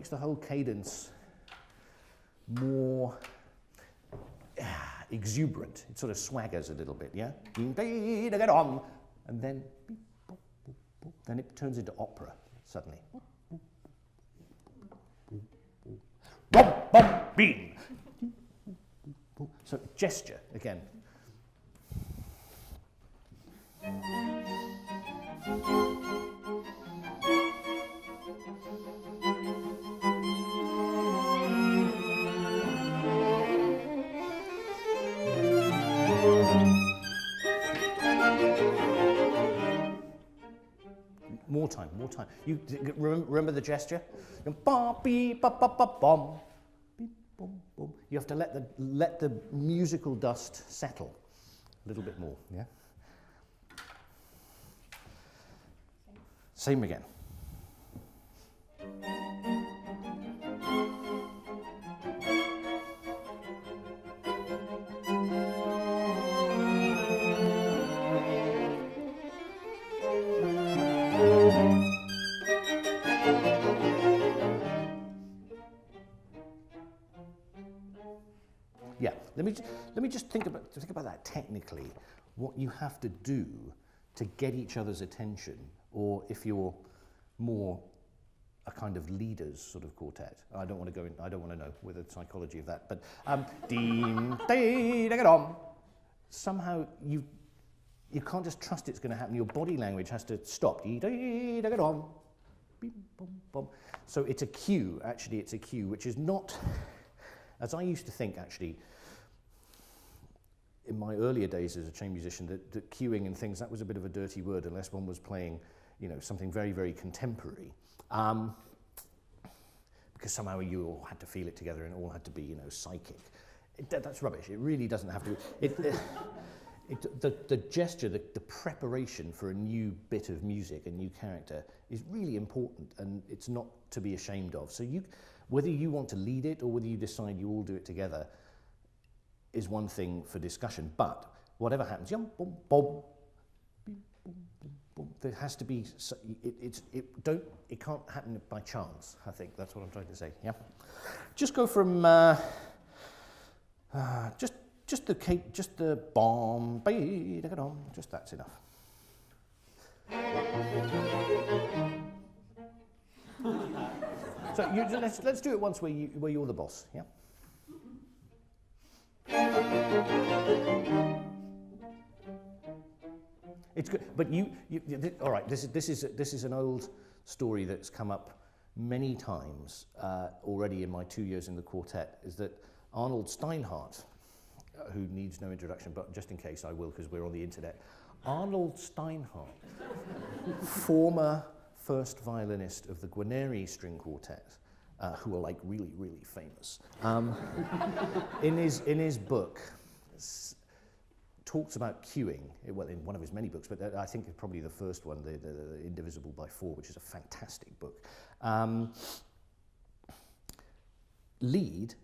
the whole cadence more exuberant. It sort of swaggers a little bit, yeah? And then it turns into opera suddenly. Bum, bum, beam. So gesture again. More time. You remember the gesture? Ba, beep, ba, ba, ba, bum. Beep, bum, bum. You have to let the musical dust settle a little bit more, yeah? Same again. Yeah, let me just think about that technically. What you have to do to get each other's attention, or if you're more a kind of leaders sort of quartet. I don't want to go in. I don't want to know with the psychology of that. But somehow you can't just trust it's going to happen. Your body language has to stop. So it's a cue. Actually, it's a cue, which is not, as I used to think. Actually, in my earlier days as a chamber musician, that cueing and things, that was a bit of a dirty word unless one was playing, something very, very contemporary. Because somehow you all had to feel it together and it all had to be, psychic. That's rubbish. It really doesn't have to. The gesture, the preparation for a new bit of music, a new character, is really important, and it's not to be ashamed of. So whether you want to lead it or whether you decide you all do it together is one thing for discussion. But whatever happens, there has to be. It can't happen by chance. I think that's what I'm trying to say. Yeah. Just go from just the bomb, just that's enough. So let's do it once where you're the boss. Yeah. It's good, but all right. This is an old story that's come up many times already in my 2 years in the quartet. Is that Arnold Steinhardt, who needs no introduction, but just in case I will, because we're on the internet. Arnold Steinhardt, former first violinist of the Guarneri string quartet, who are like really, really famous. In his book, talks about cueing, well, in one of his many books, but I think it's probably the first one, the Indivisible by Four, which is a fantastic book. Lead,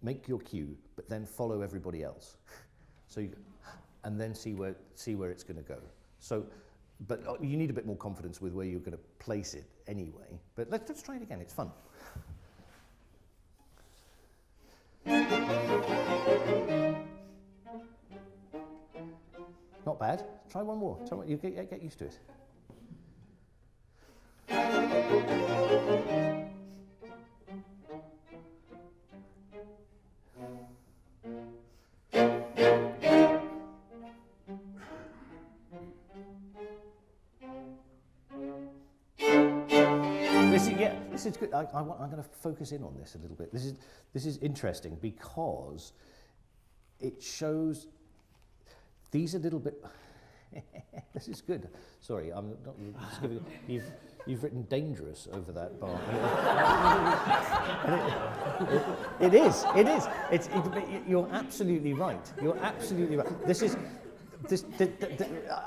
make your cue, but then follow everybody else. And then see where it's going to go. So, but you need a bit more confidence with where you're going to place it anyway. But let's try it again. It's fun. Not bad. Try one more. You get used to it. This is good. I'm going to focus in on this a little bit. This is interesting because it shows these a little bit. This is good. Sorry, I'm not just giving. You've written dangerous over that bar. It is. You're absolutely right. You're absolutely right.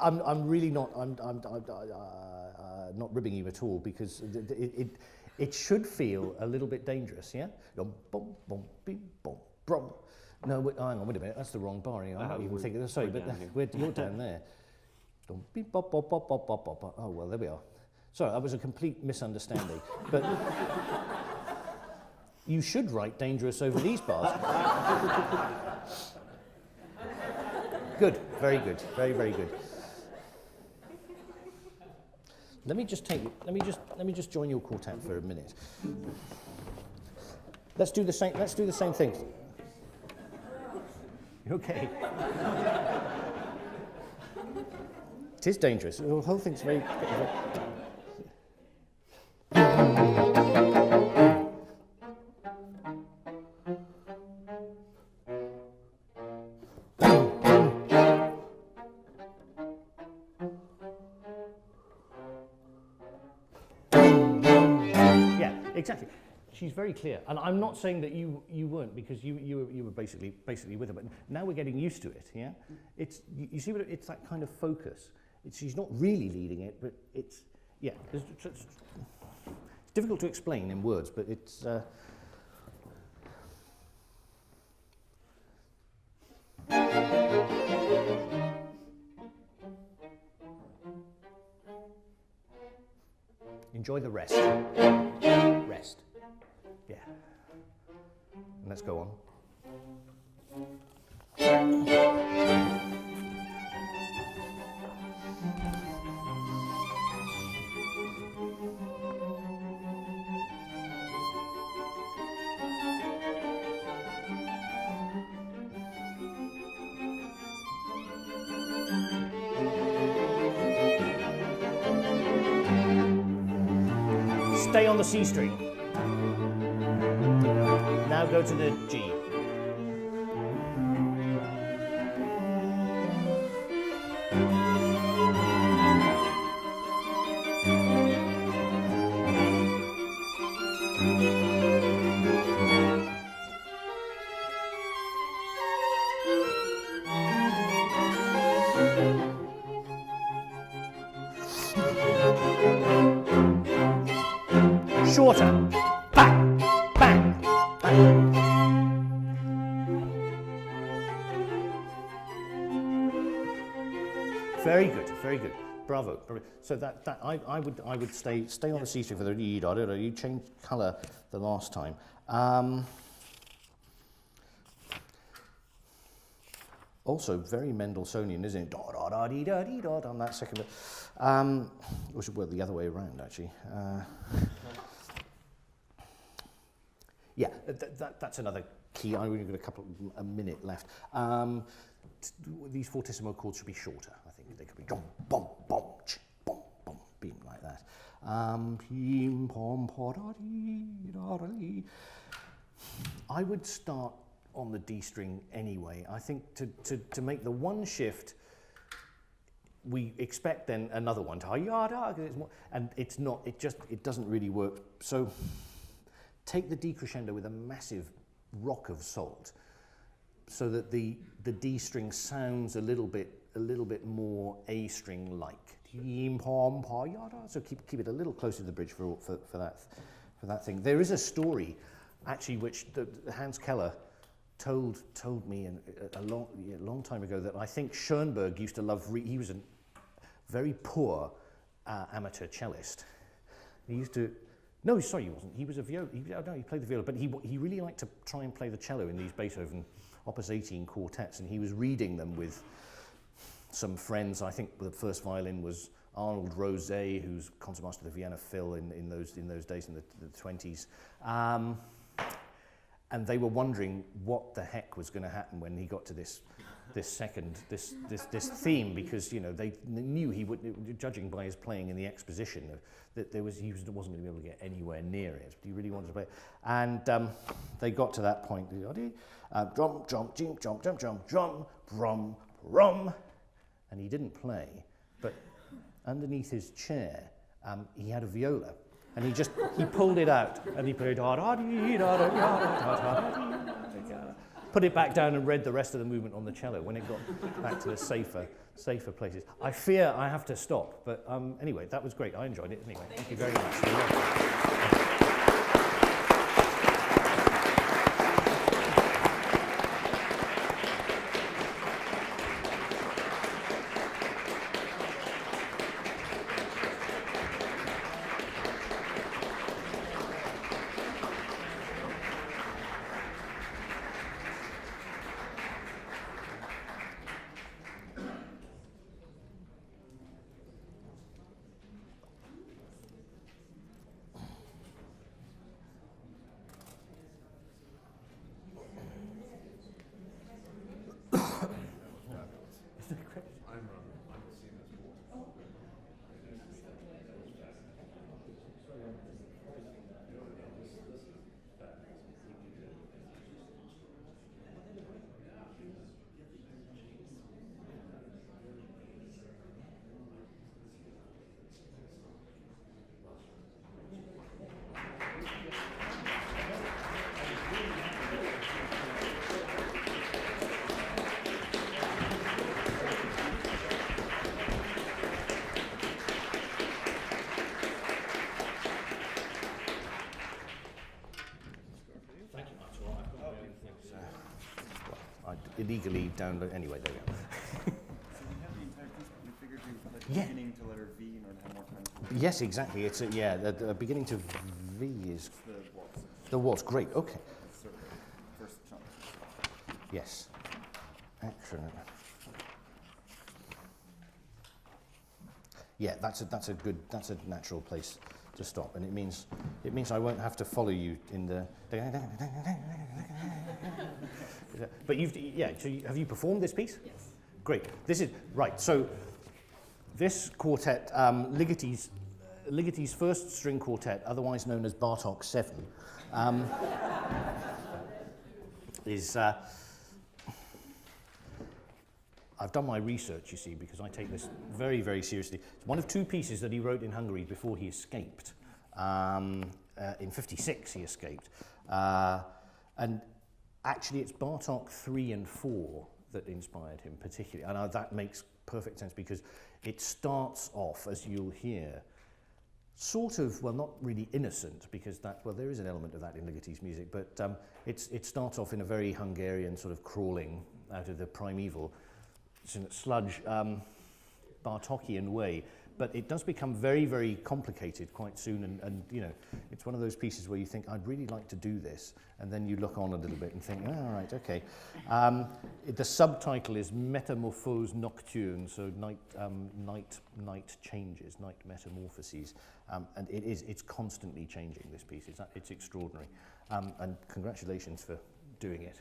I'm really not. I'm not ribbing you at all, because it should feel a little bit dangerous, yeah? No, hang on, wait a minute, that's the wrong bar. I'm not even thinking. Sorry, but you're down there. Oh well, there we are. Sorry, that was a complete misunderstanding. But you should write dangerous over these bars. Good, very good, very, very good. Let me just join your quartet for a minute. Let's do the same thing. Okay. It is dangerous. The whole thing's very. Exactly. She's very clear, and I'm not saying that you weren't, because you were basically with her. But now we're getting used to it. Yeah, it's you see what it's that kind of focus. She's not really leading it, but it's different difficult to explain in words, but it's... Enjoy the rest. Rest. Yeah. And let's go on. Stay on the C string. Now go to the G. Shorter. Bang, bang, bang. Very good, very good. Bravo. So I would stay on the C string for the E dot. You changed colour the last time. Also very Mendelssohnian, isn't it? Da da da dee da dee da on that second bit. Which well the other way around actually. Yeah, that's another key. I've only got a minute left. These fortissimo chords should be shorter. I think they could be dum bum bum ch bum bum beam like that. Pim pom pa da dee da da dee. I would start on the D string anyway. I think to make the one shift, we expect then another one to yada, and it's not. It doesn't really work. So take the decrescendo with a massive rock of salt, so that the D string sounds a little bit more A string like. So keep it a little closer to the bridge for that thing. There is a story, actually, which Hans Keller told me a long time ago, that I think Schoenberg used to love. He was a very poor amateur cellist. He used to. No, sorry, he wasn't. He was a viola. He played the viola, but he really liked to try and play the cello in these Beethoven Opus 18 quartets, and he was reading them with some friends. I think the first violin was Arnold Rosé, who's concertmaster of the Vienna Phil in those days in the 20s. And they were wondering what the heck was going to happen when he got to this theme, because they knew he would, judging by his playing in the exposition, that he wasn't going to be able to get anywhere near it. He really wanted to play, and they got to that point. Drum, jump, jump, jump, jump, jump, drum, rum, rum, and he didn't play, but underneath his chair, he had a viola. And he pulled it out and he played put it back down and read the rest of the movement on the cello when it got back to the safer places. I fear I have to stop, but anyway, that was great. I enjoyed it anyway. Thank you very much. illegally download. Anyway, there we go. So we have the entire piece, but we figured we would put Yeah. beginning to letter V in order to have more time to Yes, exactly. It's the beginning to V is the waltz. the waltz. Great. Okay. Sort of first chunk. Yes. Excellent. Yeah, that's a natural place to stop, and it means I won't have to follow you in the. But have you performed this piece? Yes. Great. This is right. So this quartet, Ligeti's first string quartet, otherwise known as Bartók 7, is. I've done my research, you see, because I take this very, very seriously. It's one of two pieces that he wrote in Hungary before he escaped. In '56 he escaped. And actually it's Bartók 3 and 4 that inspired him particularly. And that makes perfect sense because it starts off, as you'll hear, sort of, well, not really innocent, because there is an element of that in Ligeti's music, but it starts off in a very Hungarian sort of crawling out of the primeval sludge Bartókian way, but it does become very, very complicated quite soon, and you know, it's one of those pieces where you think, I'd really like to do this, and then you look on a little bit and think, all right, okay. The subtitle is Metamorphose Nocturne, so night changes, night metamorphoses, and it's constantly changing, this piece. It's extraordinary, and congratulations for doing it.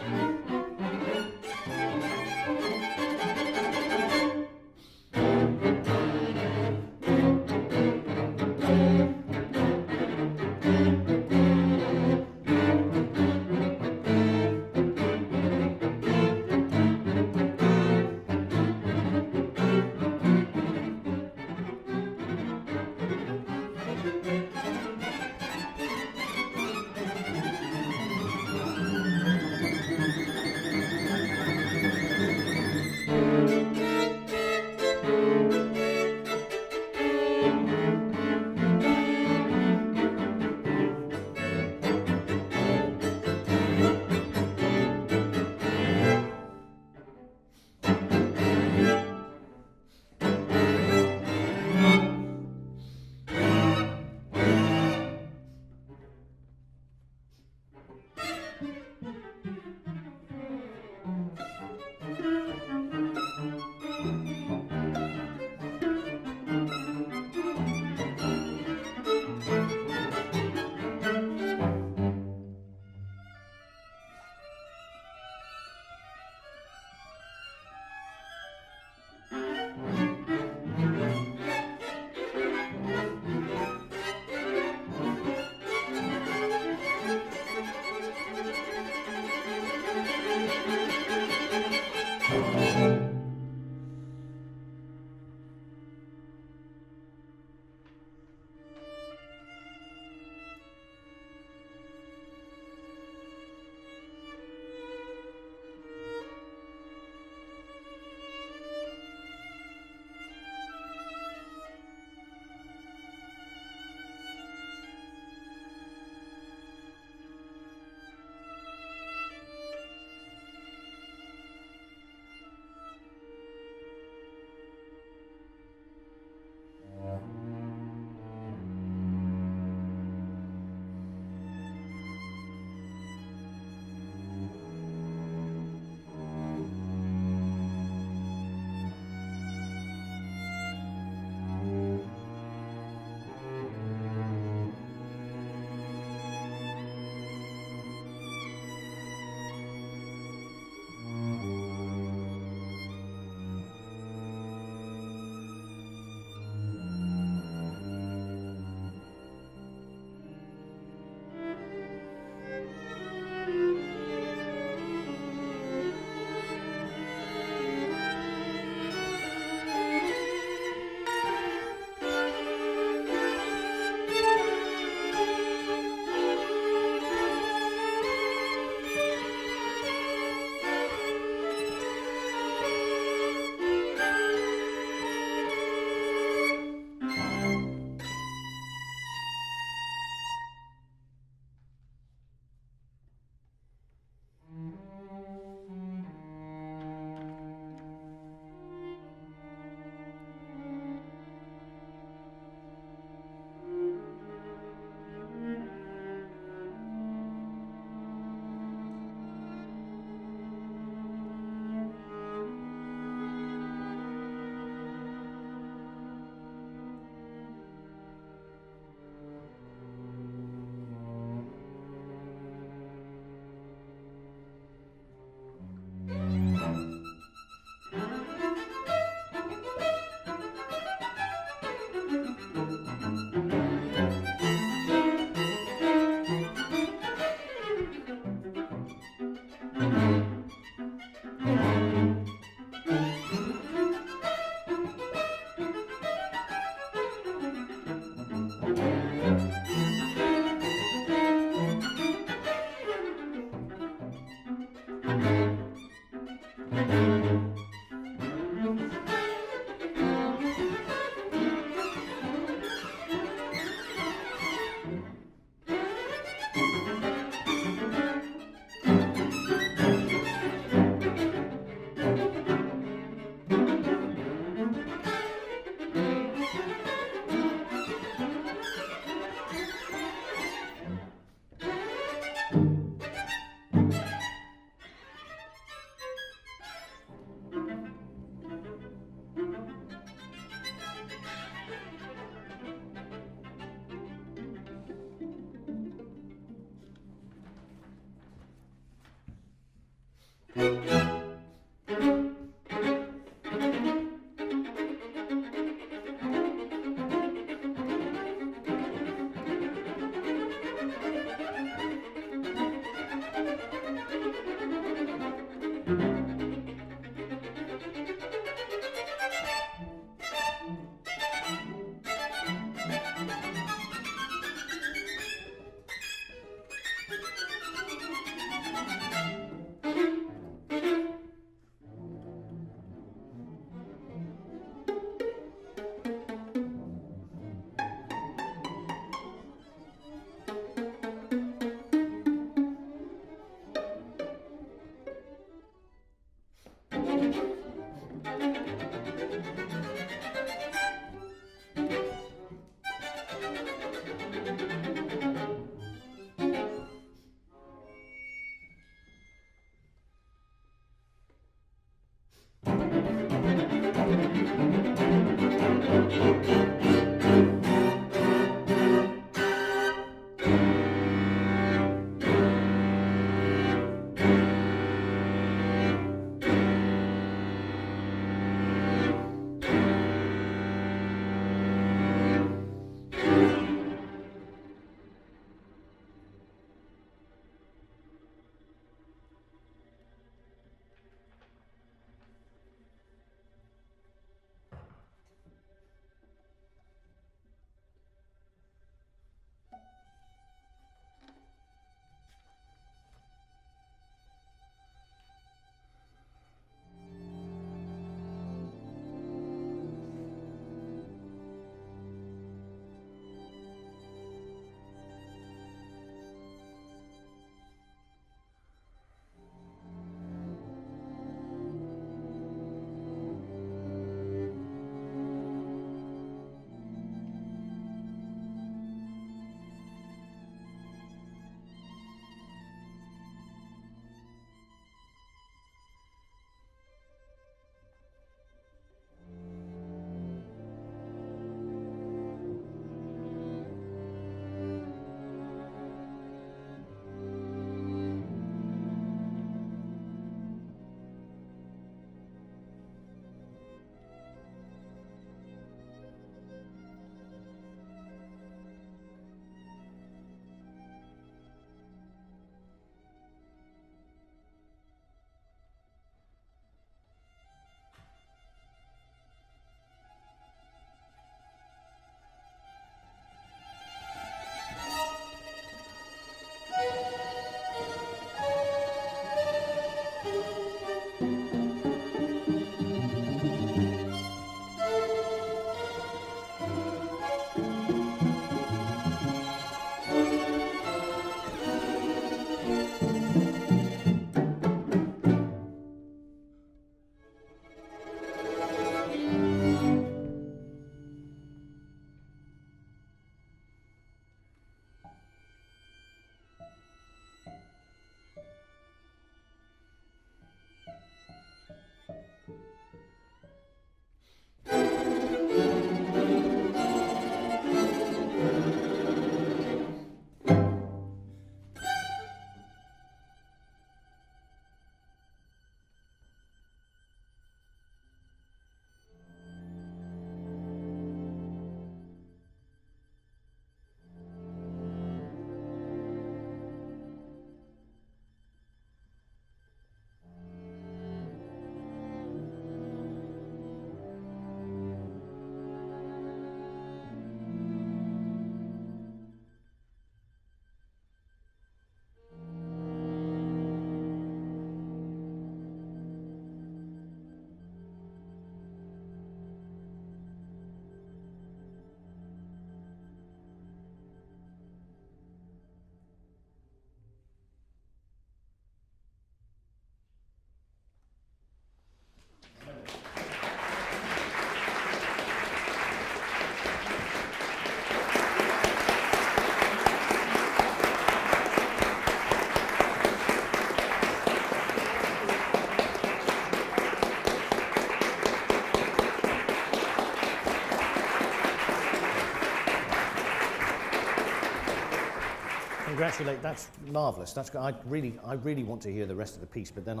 congratulate. That's marvelous. That's. I really want to hear the rest of the piece, but then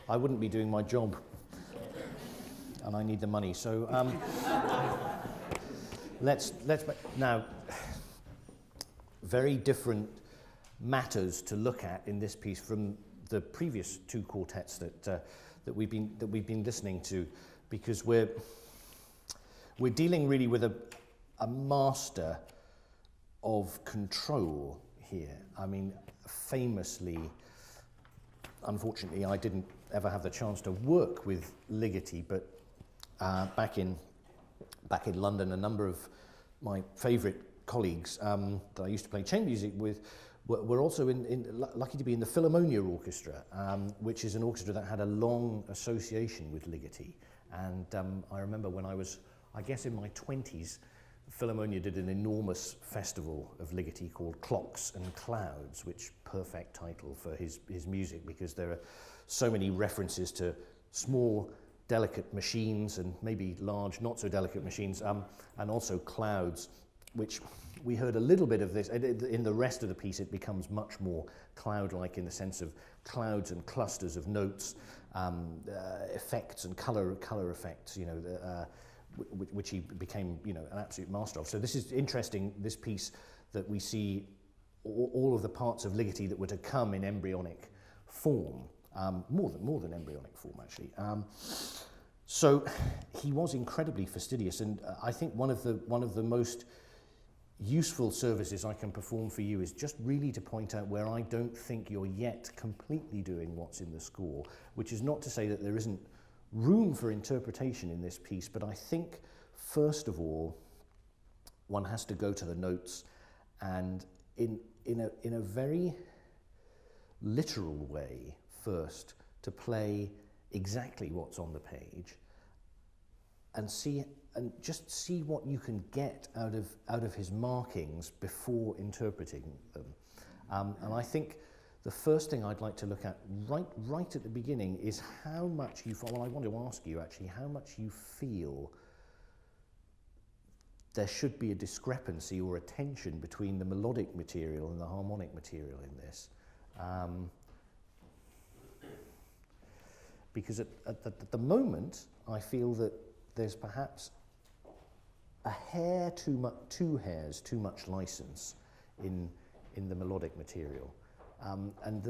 I wouldn't be doing my job, and I need the money. So let's now. Very different matters to look at in this piece from the previous two quartets that we've been listening to, because we're dealing really with a master of control here. I mean, famously, unfortunately, I didn't ever have the chance to work with Ligeti, but back in London, a number of my favourite colleagues that I used to play chamber music with were also lucky to be in the Philharmonia Orchestra, which is an orchestra that had a long association with Ligeti. And I remember when I was, I guess, in my 20s, Philharmonia did an enormous festival of Ligeti called Clocks and Clouds, which perfect title for his music, because there are so many references to small, delicate machines and maybe large, not so delicate machines, and also clouds, which we heard a little bit of this. In the rest of the piece, it becomes much more cloud-like in the sense of clouds and clusters of notes, effects and color effects, you know, which he became, you know, an absolute master of. So this is interesting, this piece, that we see all of the parts of Ligeti that were to come in embryonic form, more than embryonic form, actually. So he was incredibly fastidious, and I think one of the most useful services I can perform for you is just really to point out where I don't think you're yet completely doing what's in the score, which is not to say that there isn't room for interpretation in this piece, but I think, first of all, one has to go to the notes and in a very literal way first to play exactly what's on the page and just see what you can get out of his markings before interpreting them. And I think the first thing I'd like to look at right at the beginning is how much you feel. Well, I want to ask you actually how much you feel there should be a discrepancy or a tension between the melodic material and the harmonic material in this. Because at the moment, I feel that there's perhaps a hair too much, two hairs too much license in the melodic material, and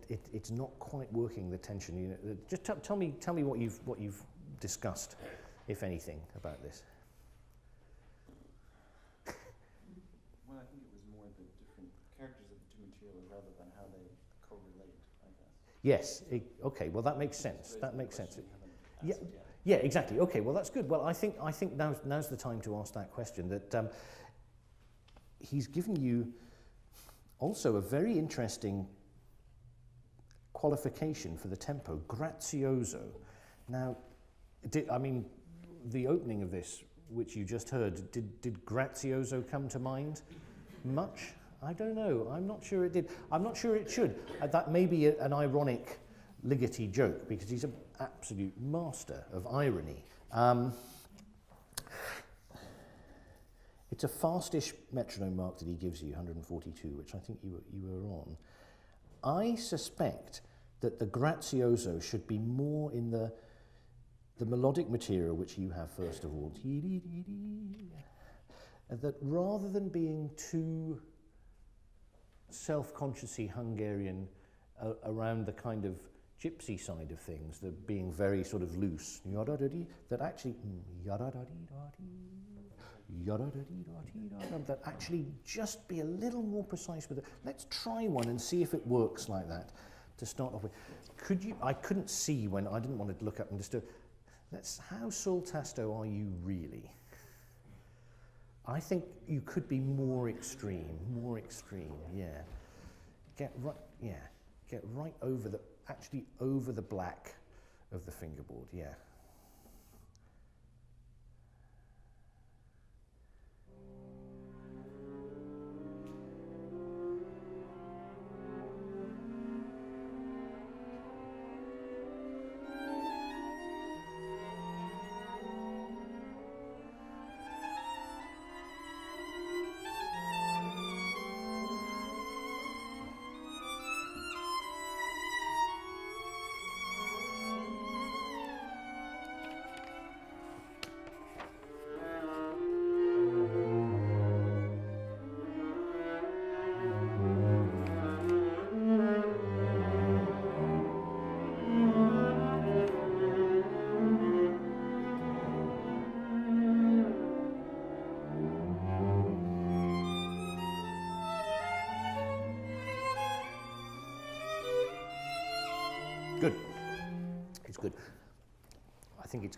it's not quite working the tension. You know, just tell me what you've discussed, if anything, about this. Well, I think it was more the different characters of the two materials rather than how they correlate, I guess. Yes. Okay. Well, that makes sense. That makes sense. Yeah. Yeah, exactly. Okay, well, that's good. Well, I think now's the time to ask that question. That he's given you also a very interesting qualification for the tempo, grazioso. Now, the opening of this, which you just heard, did grazioso come to mind much? I don't know. I'm not sure it did. I'm not sure it should. That may be an ironic Ligeti joke, because he's an absolute master of irony. It's a fastish metronome mark that he gives you, 142, which I think you were on. I suspect that the grazioso should be more in the melodic material, which you have first of all. That rather than being too self-consciously Hungarian around the kind of gypsy side of things, the being very sort of loose, that actually that actually just be a little more precise with it. Let's try one and see if it works like that to start off with. Could you? I couldn't see when I didn't want to look up and disturb. How sol tasto are you really? I think you could be more extreme. Yeah. Get right over the black of the fingerboard, yeah. Good. It's good. I think it's.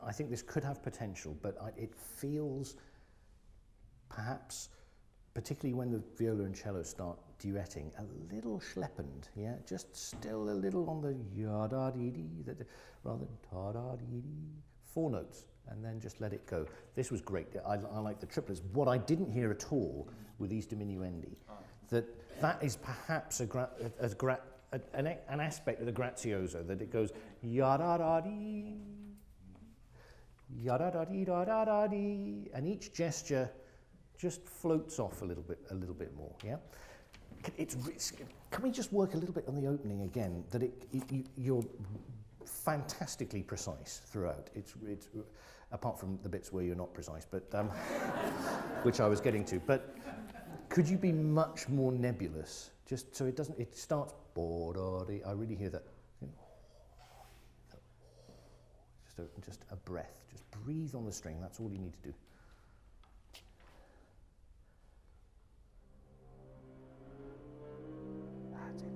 I think this could have potential, but it feels perhaps, particularly when the viola and cello start duetting, a little schleppend, yeah? Just still a little on the ya-da-dee-dee, rather than ta-da-dee-dee. 4 notes, and then just let it go. This was great. I like the triplets. What I didn't hear at all with these diminuendi, that is perhaps an aspect of the grazioso, that it goes ya-da-da-dee, ya-da-da-dee, da-da-da-dee, and each gesture just floats off a little bit more, yeah? Can we just work a little bit on the opening again, that you're fantastically precise throughout. It's apart from the bits where you're not precise, but which I was getting to. But could you be much more nebulous, just so it doesn't? It starts. I really hear that. Just a breath. Just breathe on the string. That's all you need to do. That's it.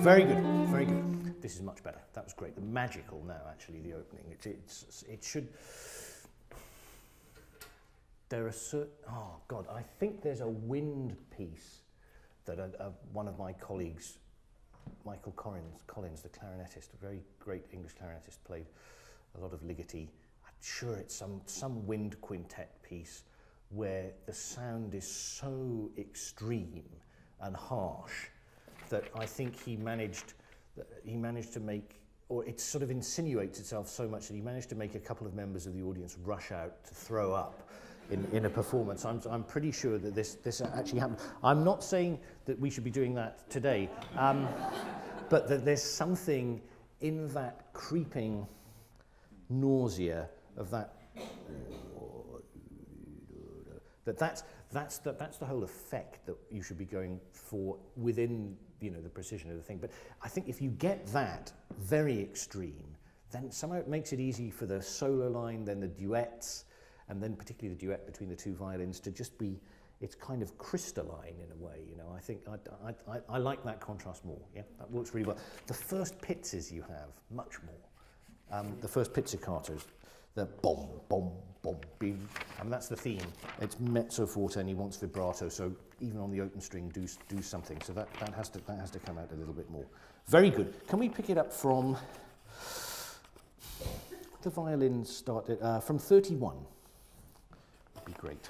Very good, very good. This is much better. That was great. The magical now, actually, the opening. It should. There are certain. Oh God, I think there's a wind piece that one of my colleagues, Michael Collins, the clarinetist, a very great English clarinetist, played a lot of ligeti. I'm sure it's some wind quintet piece where the sound is so extreme and harsh that I think he managed to make, or it sort of insinuates itself so much that he managed to make a couple of members of the audience rush out to throw up in a performance. I'm pretty sure that this actually happened. I'm not saying that we should be doing that today, but that there's something in that creeping nausea of that. That's the whole effect that you should be going for within, you know, the precision of the thing. But I think if you get that very extreme, then somehow it makes it easy for the solo line, then the duets, and then particularly the duet between the two violins to just be, it's kind of crystalline in a way, you know. I think I like that contrast more, yeah, that works really well. The first pizzas you have, much more. The first pizzicatos, the bom, bom, bom, bim, and that's the theme. It's mezzo forte and he wants vibrato, so even on the open string, do something. So that has to come out a little bit more. Very good. Can we pick it up from the violin started from 31? Would be great.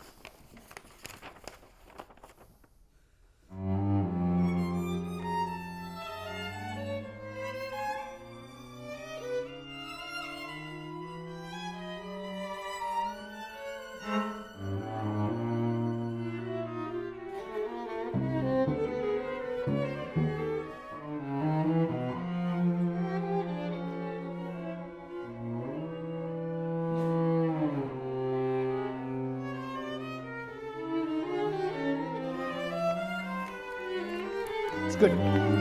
Good,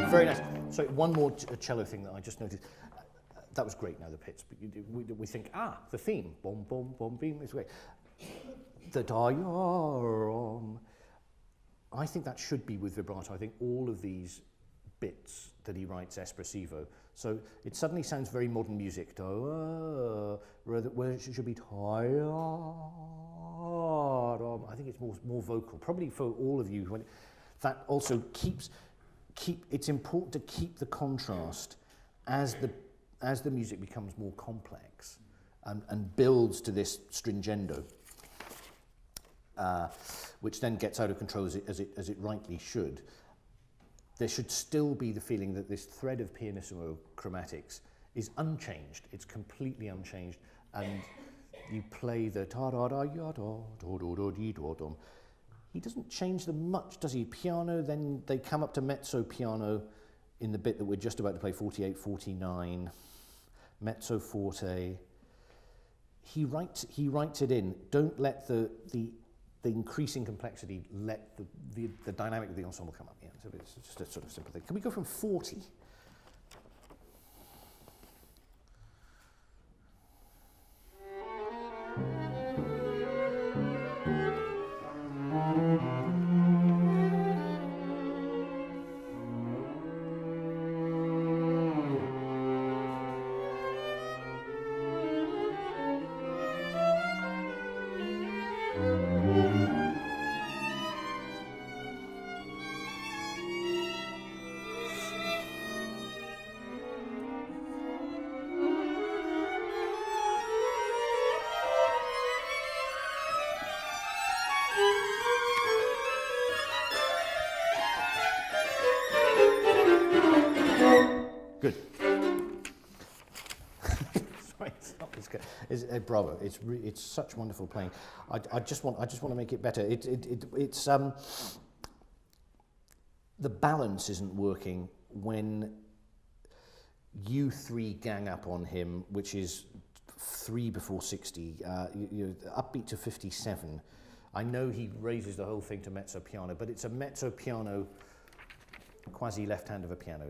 very nice. So one more cello thing that I just noticed. That was great. Now the pits, but we think the theme, bom bom bom beam is great. The da-ya-rom. I think that should be with vibrato. I think all of these bits that he writes espressivo. So it suddenly sounds very modern music. Where it should be da-ya-rom. I think it's more vocal. Probably for all of you. That also keeps. It's important to keep the contrast as the as the music becomes more complex and builds to this stringendo, which then gets out of control as it rightly should, there should still be the feeling that this thread of pianissimo chromatics is unchanged. It's completely unchanged, and you play the ta da da ya da do do do dee do dum. He doesn't change them much, does he? Piano, then they come up to mezzo piano in the bit that we're just about to play, 48, 49, mezzo forte. He writes it in. Don't let the increasing complexity let the dynamic of the ensemble come up. Yeah, so it's just a sort of simple thing. Can we go from 40? Good. Sorry, it's good. Bravo! It's such wonderful playing. I just want to make it better. It's the balance isn't working when you three gang up on him, which is 3 before 60. Upbeat to 57. I know he raises the whole thing to mezzo piano, but it's a mezzo piano. Quasi left hand of a piano,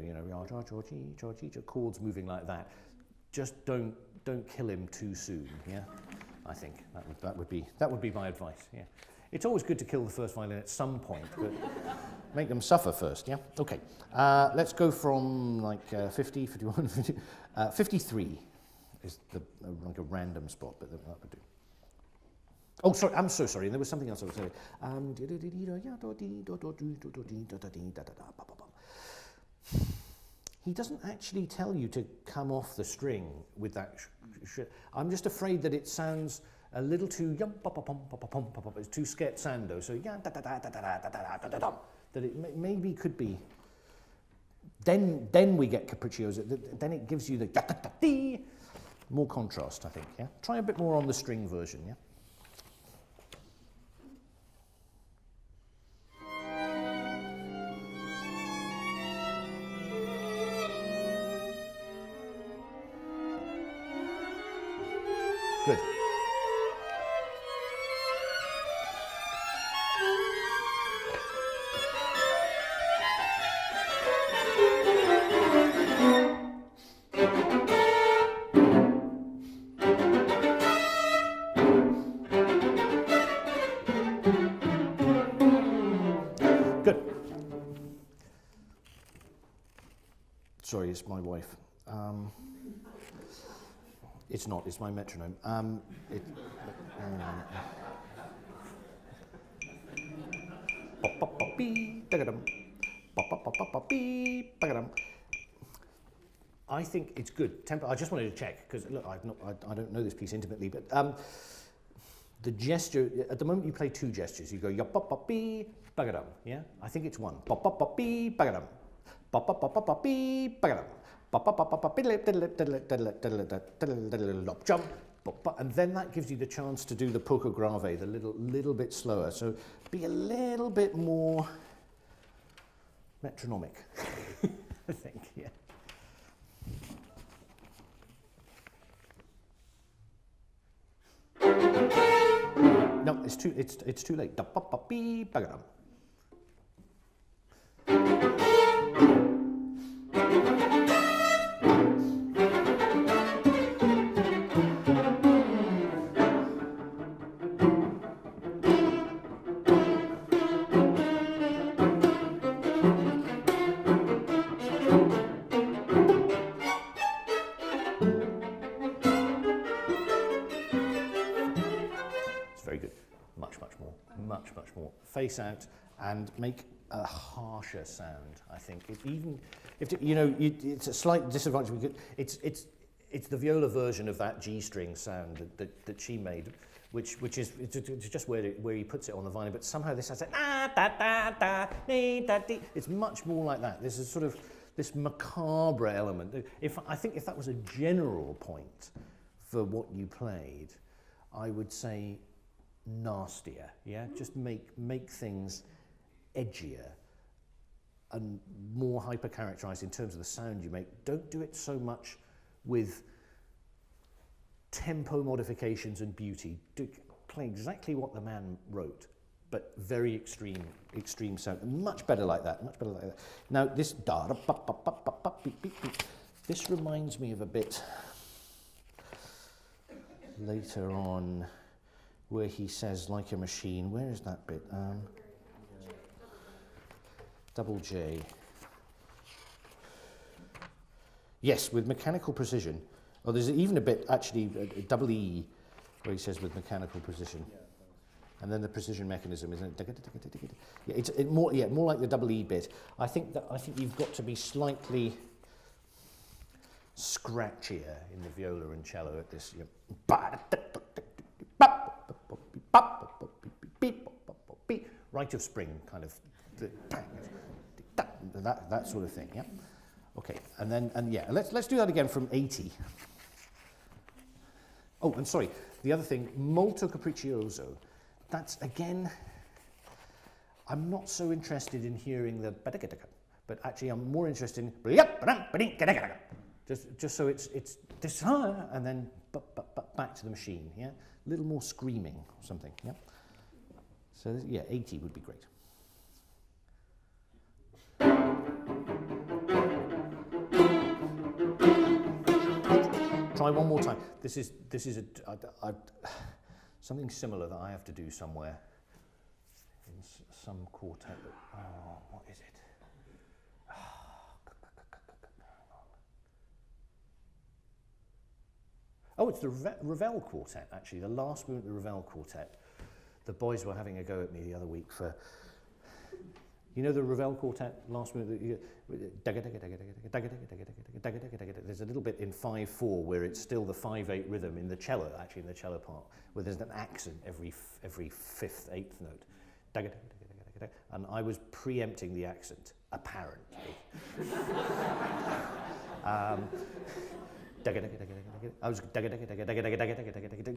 chords moving like that. Just don't kill him too soon. Yeah, I think that would be my advice. Yeah, it's always good to kill the first violin at some point, but make them suffer first. Yeah, okay. Let's go from like 50, 51, 50, 53 is like a random spot, but that would do. Oh, sorry, I'm so sorry. There was something else I was saying. He doesn't actually tell you to come off the string with that. I'm just afraid that it sounds a little too it's too scherzando. So that it maybe could be. Then we get capriccioso. Then it gives you the more contrast, I think. Yeah. Try a bit more on the string version. Yeah. Good. Good. Sorry, it's my wife. It's not, it's my metronome. I think it's good. Tempo. I just wanted to check, because look, I don't know this piece intimately, but the gesture, at the moment you play 2 gestures. You go yop-pop-pop-bee, bagadum, yeah? I think it's 1. Pop-pop-pop-bee, bagadum. Pop-pop-pop-pop-bee, bagadum. Jump, and then that gives you the chance to do the poco grave, the little bit slower. So be a little bit more metronomic, I think. Yeah. No, it's too late. Much more. Face out and make a harsher sound. I think even if it's a slight disadvantage. it's the viola version of that G string sound that she made, which is it's just where he puts it on the violin, but somehow this has a da da da dee da dee. It's much more like that. This is sort of this macabre element. I think if that was a general point for what you played, I would say nastier. Yeah, just make things edgier and more hyper-characterized in terms of the sound you make. Don't do it so much with tempo modifications and beauty. Play exactly what the man wrote, but very extreme sound. Much better like that, much better like that. Now this this reminds me of a bit later on where he says like a machine. Where is that bit? Double J. Yes, with mechanical precision. Oh, there's even a bit, actually, double E, where he says with mechanical precision. And then the precision mechanism, isn't it? Yeah, it's more like the double E bit. I think you've got to be slightly scratchier in the viola and cello at this. Right of spring, kind of. That sort of thing, yeah? Okay, let's do that again from 80. Oh, and sorry, the other thing, molto capriccioso. That's, again, I'm not so interested in hearing the but actually I'm more interested in just so it's this and then back to the machine, yeah? A little more screaming or something, yeah? So, yeah, 80 would be great. Try one more time. This is something similar that I have to do somewhere in some quartet. Oh, what is it? Oh, it's the Ravel Quartet, actually, the last movement of the Ravel Quartet. The boys were having a go at me the other week for, you know the Ravel Quartet, last movement, there's a little bit in 5/4 where it's still the 5/8 rhythm in the cello, actually in the cello part, where there's an accent every 5th, 8th note. And I was preempting the accent, apparently. I was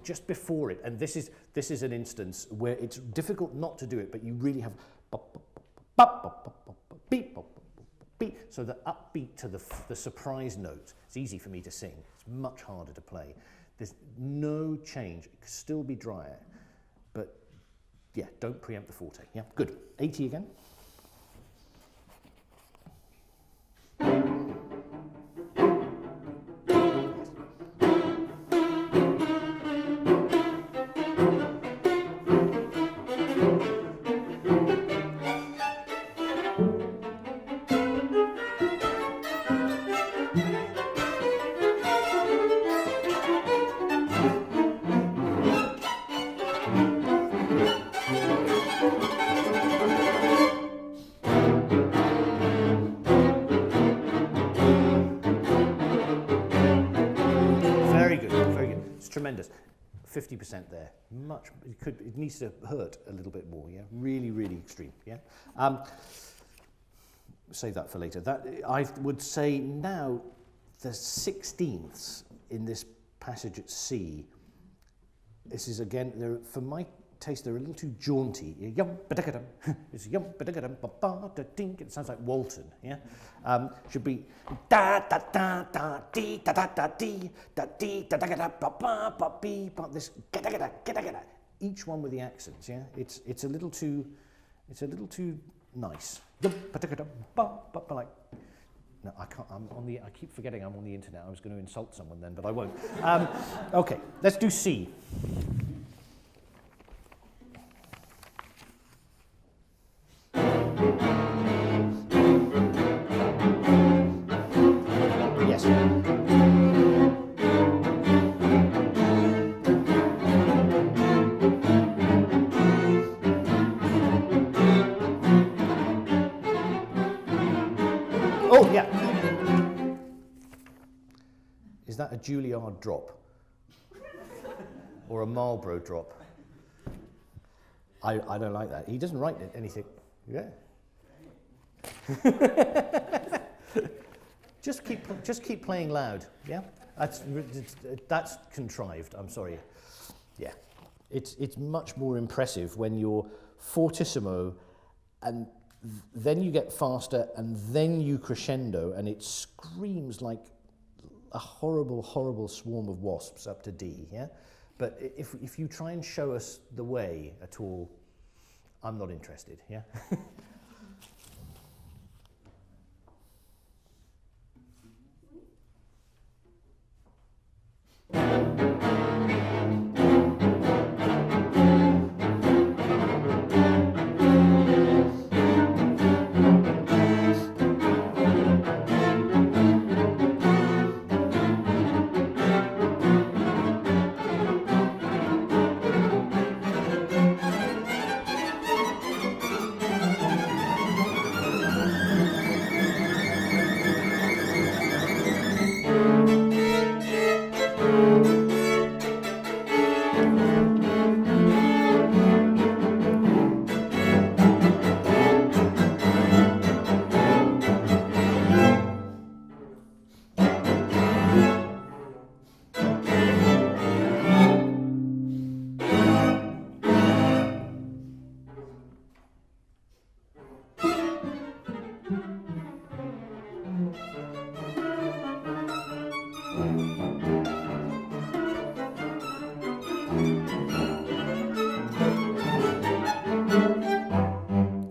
just before it, and this is an instance where it's difficult not to do it, but you really have so the upbeat to the surprise note. It's easy for me to sing. It's much harder to play. There's no change. It could still be drier, but yeah, don't preempt the forte. Yeah, good. 80 again. Tremendous. 50% there. Much. It needs to hurt a little bit more. Yeah. Really, really extreme. Yeah. Save that for later. That I would say now, the 16ths in this passage at C. This is again, for my taste, they're a little too jaunty. It's it sounds like Walton. Yeah. Should be da da da da dee da da da dee da dee da da da ba ba ba bee ba. This each one with the accents. Yeah. It's a little too nice. Like. No, I can't. I keep forgetting I'm on the internet. I was going to insult someone then, but I won't. Okay, let's do C. Yes. Oh, yeah. Is that a Juilliard drop? Or a Marlborough drop? I don't like that. He doesn't write anything. Yeah. Just keep playing loud. Yeah. That's contrived. I'm sorry. Yeah. It's much more impressive when you're fortissimo, and then you get faster, and then you crescendo, and it screams like a horrible, horrible swarm of wasps up to D. Yeah. But if you try and show us the way at all, I'm not interested, yeah?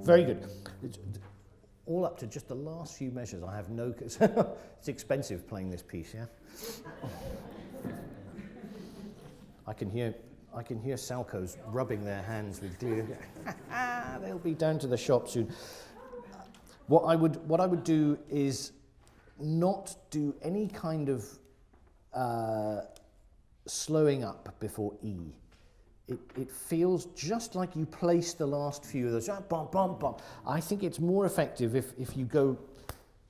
Very good. It's all up to just the last few measures. I have no... It's expensive playing this piece, yeah? I can hear Salcos rubbing their hands with glue. They'll be down to the shop soon. What I would do is not do any kind of slowing up before E. It feels just like you place the last few of those. Bum, bum, bum. I think it's more effective if you go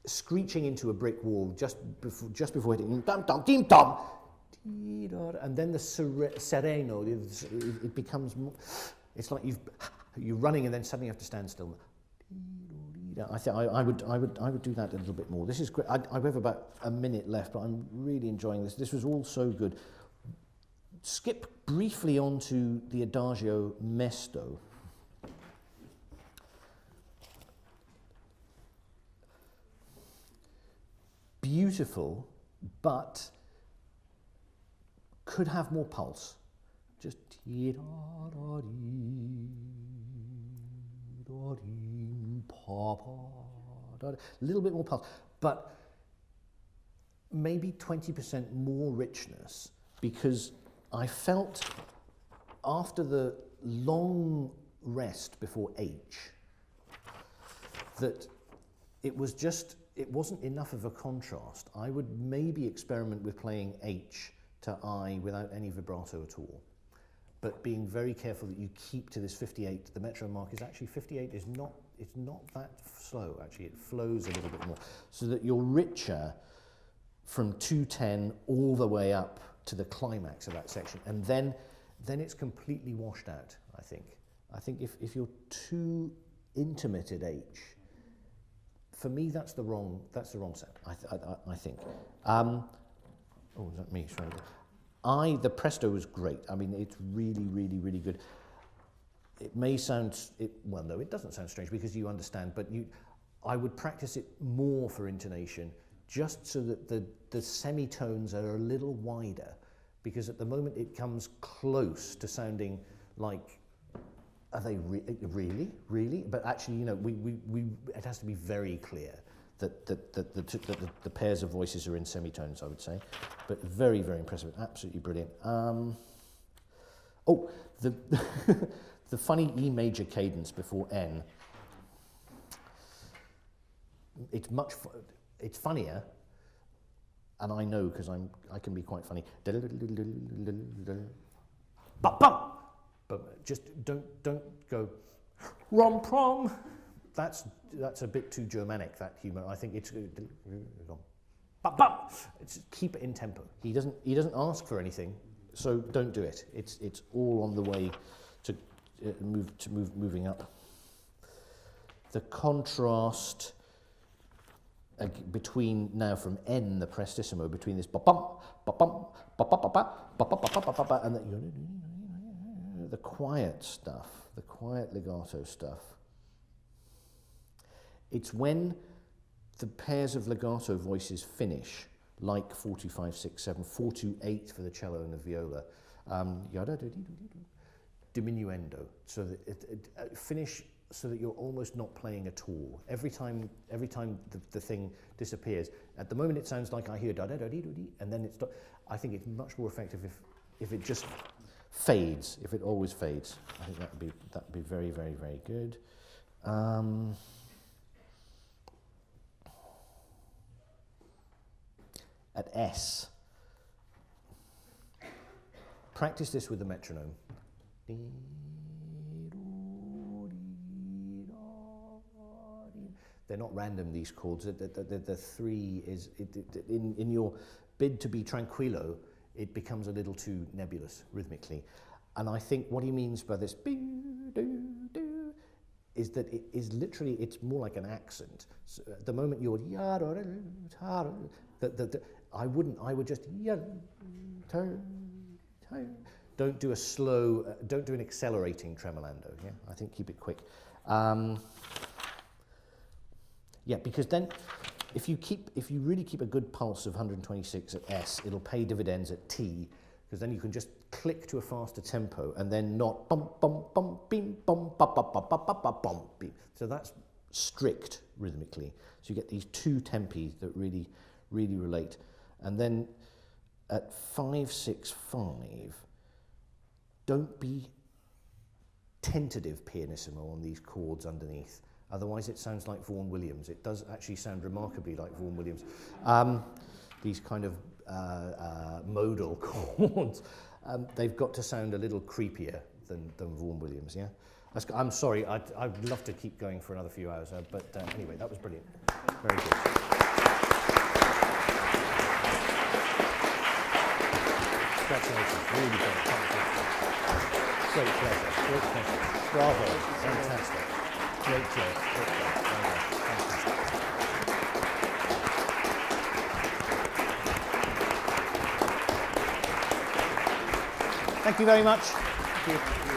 screeching into a brick wall just before hitting dum dum dim dum, and then the sereno. It becomes more. It's like you're running and then suddenly you have to stand still. I think I would do that a little bit more. This is great. I have about a minute left, but I'm really enjoying this. This was all so good. Skip briefly onto the Adagio Mesto. Beautiful, but could have more pulse. Just a little bit more pulse, but maybe 20% more richness, because I felt after the long rest before H that it wasn't enough of a contrast. I would maybe experiment with playing H to I without any vibrato at all, but being very careful that you keep to this 58. The metronome mark is actually 58 it's not that slow, actually. It flows a little bit more, so that you're richer from 210 all the way up to the climax of that section, and then it's completely washed out. I think if you're too intimate at H, for me that's the wrong set. I think. Is that me? Sorry. The Presto was great. I mean, it's really, really, really good. It may sound no, it doesn't sound strange because you understand, but I would practice it more for intonation, just so that the semitones are a little wider, because at the moment it comes close to sounding like, are they really? But actually, it has to be very clear that the pairs of voices are in semitones, I would say. But very, very impressive, absolutely brilliant. The funny E major cadence before N. It's funnier, and I know because I can be quite funny. But just don't go rom prom. That's a bit too Germanic, that humour. I think it's bum, bum. Keep it in tempo. He doesn't ask for anything, so don't do it. It's all on the way to moving up. The contrast between now from N, the prestissimo, between this ba bum ba bum ba ba ba ba ba ba ba ba ba and the quiet stuff, the quiet legato stuff. It's when the pairs of legato voices finish, like 4, 2, 5, 6, 7, 4, 2, 8 for the cello and the viola, diminuendo, so that it finish so that you're almost not playing at all. Every time the thing disappears. At the moment it sounds like I hear da da da dee dee, and then it's. I think it's much more effective if it just fades. If it always fades, I think that'd be very, very, very good. At S, practice this with the metronome. They're not random, these chords. The 3 is, in your bid to be tranquillo, it becomes a little too nebulous rhythmically. And I think what he means by this is that it is literally, it's more like an accent. So at the moment you're, I would just, don't do a slow, don't do an accelerating tremolando, yeah? I think keep it quick. Yeah, because then if you really keep a good pulse of 126 at S, it'll pay dividends at T, because then you can just click to a faster tempo and then not bum bum bum bim bum ba ba ba ba ba ba bum beep. So that's strict rhythmically. So you get these two tempi that really relate. And then at 5, 6, 5, don't be tentative pianissimo on these chords underneath. Otherwise it sounds like Vaughan Williams. It does actually sound remarkably like Vaughan Williams. These kind of modal chords, they've got to sound a little creepier than Vaughan Williams, yeah? I'm sorry, I'd love to keep going for another few hours, but anyway, that was brilliant. Very good. Congratulations, really good. Great pleasure, great pleasure. Bravo, fantastic. Great job, great job. Well done. Fantastic. Thank you very much. Thank you.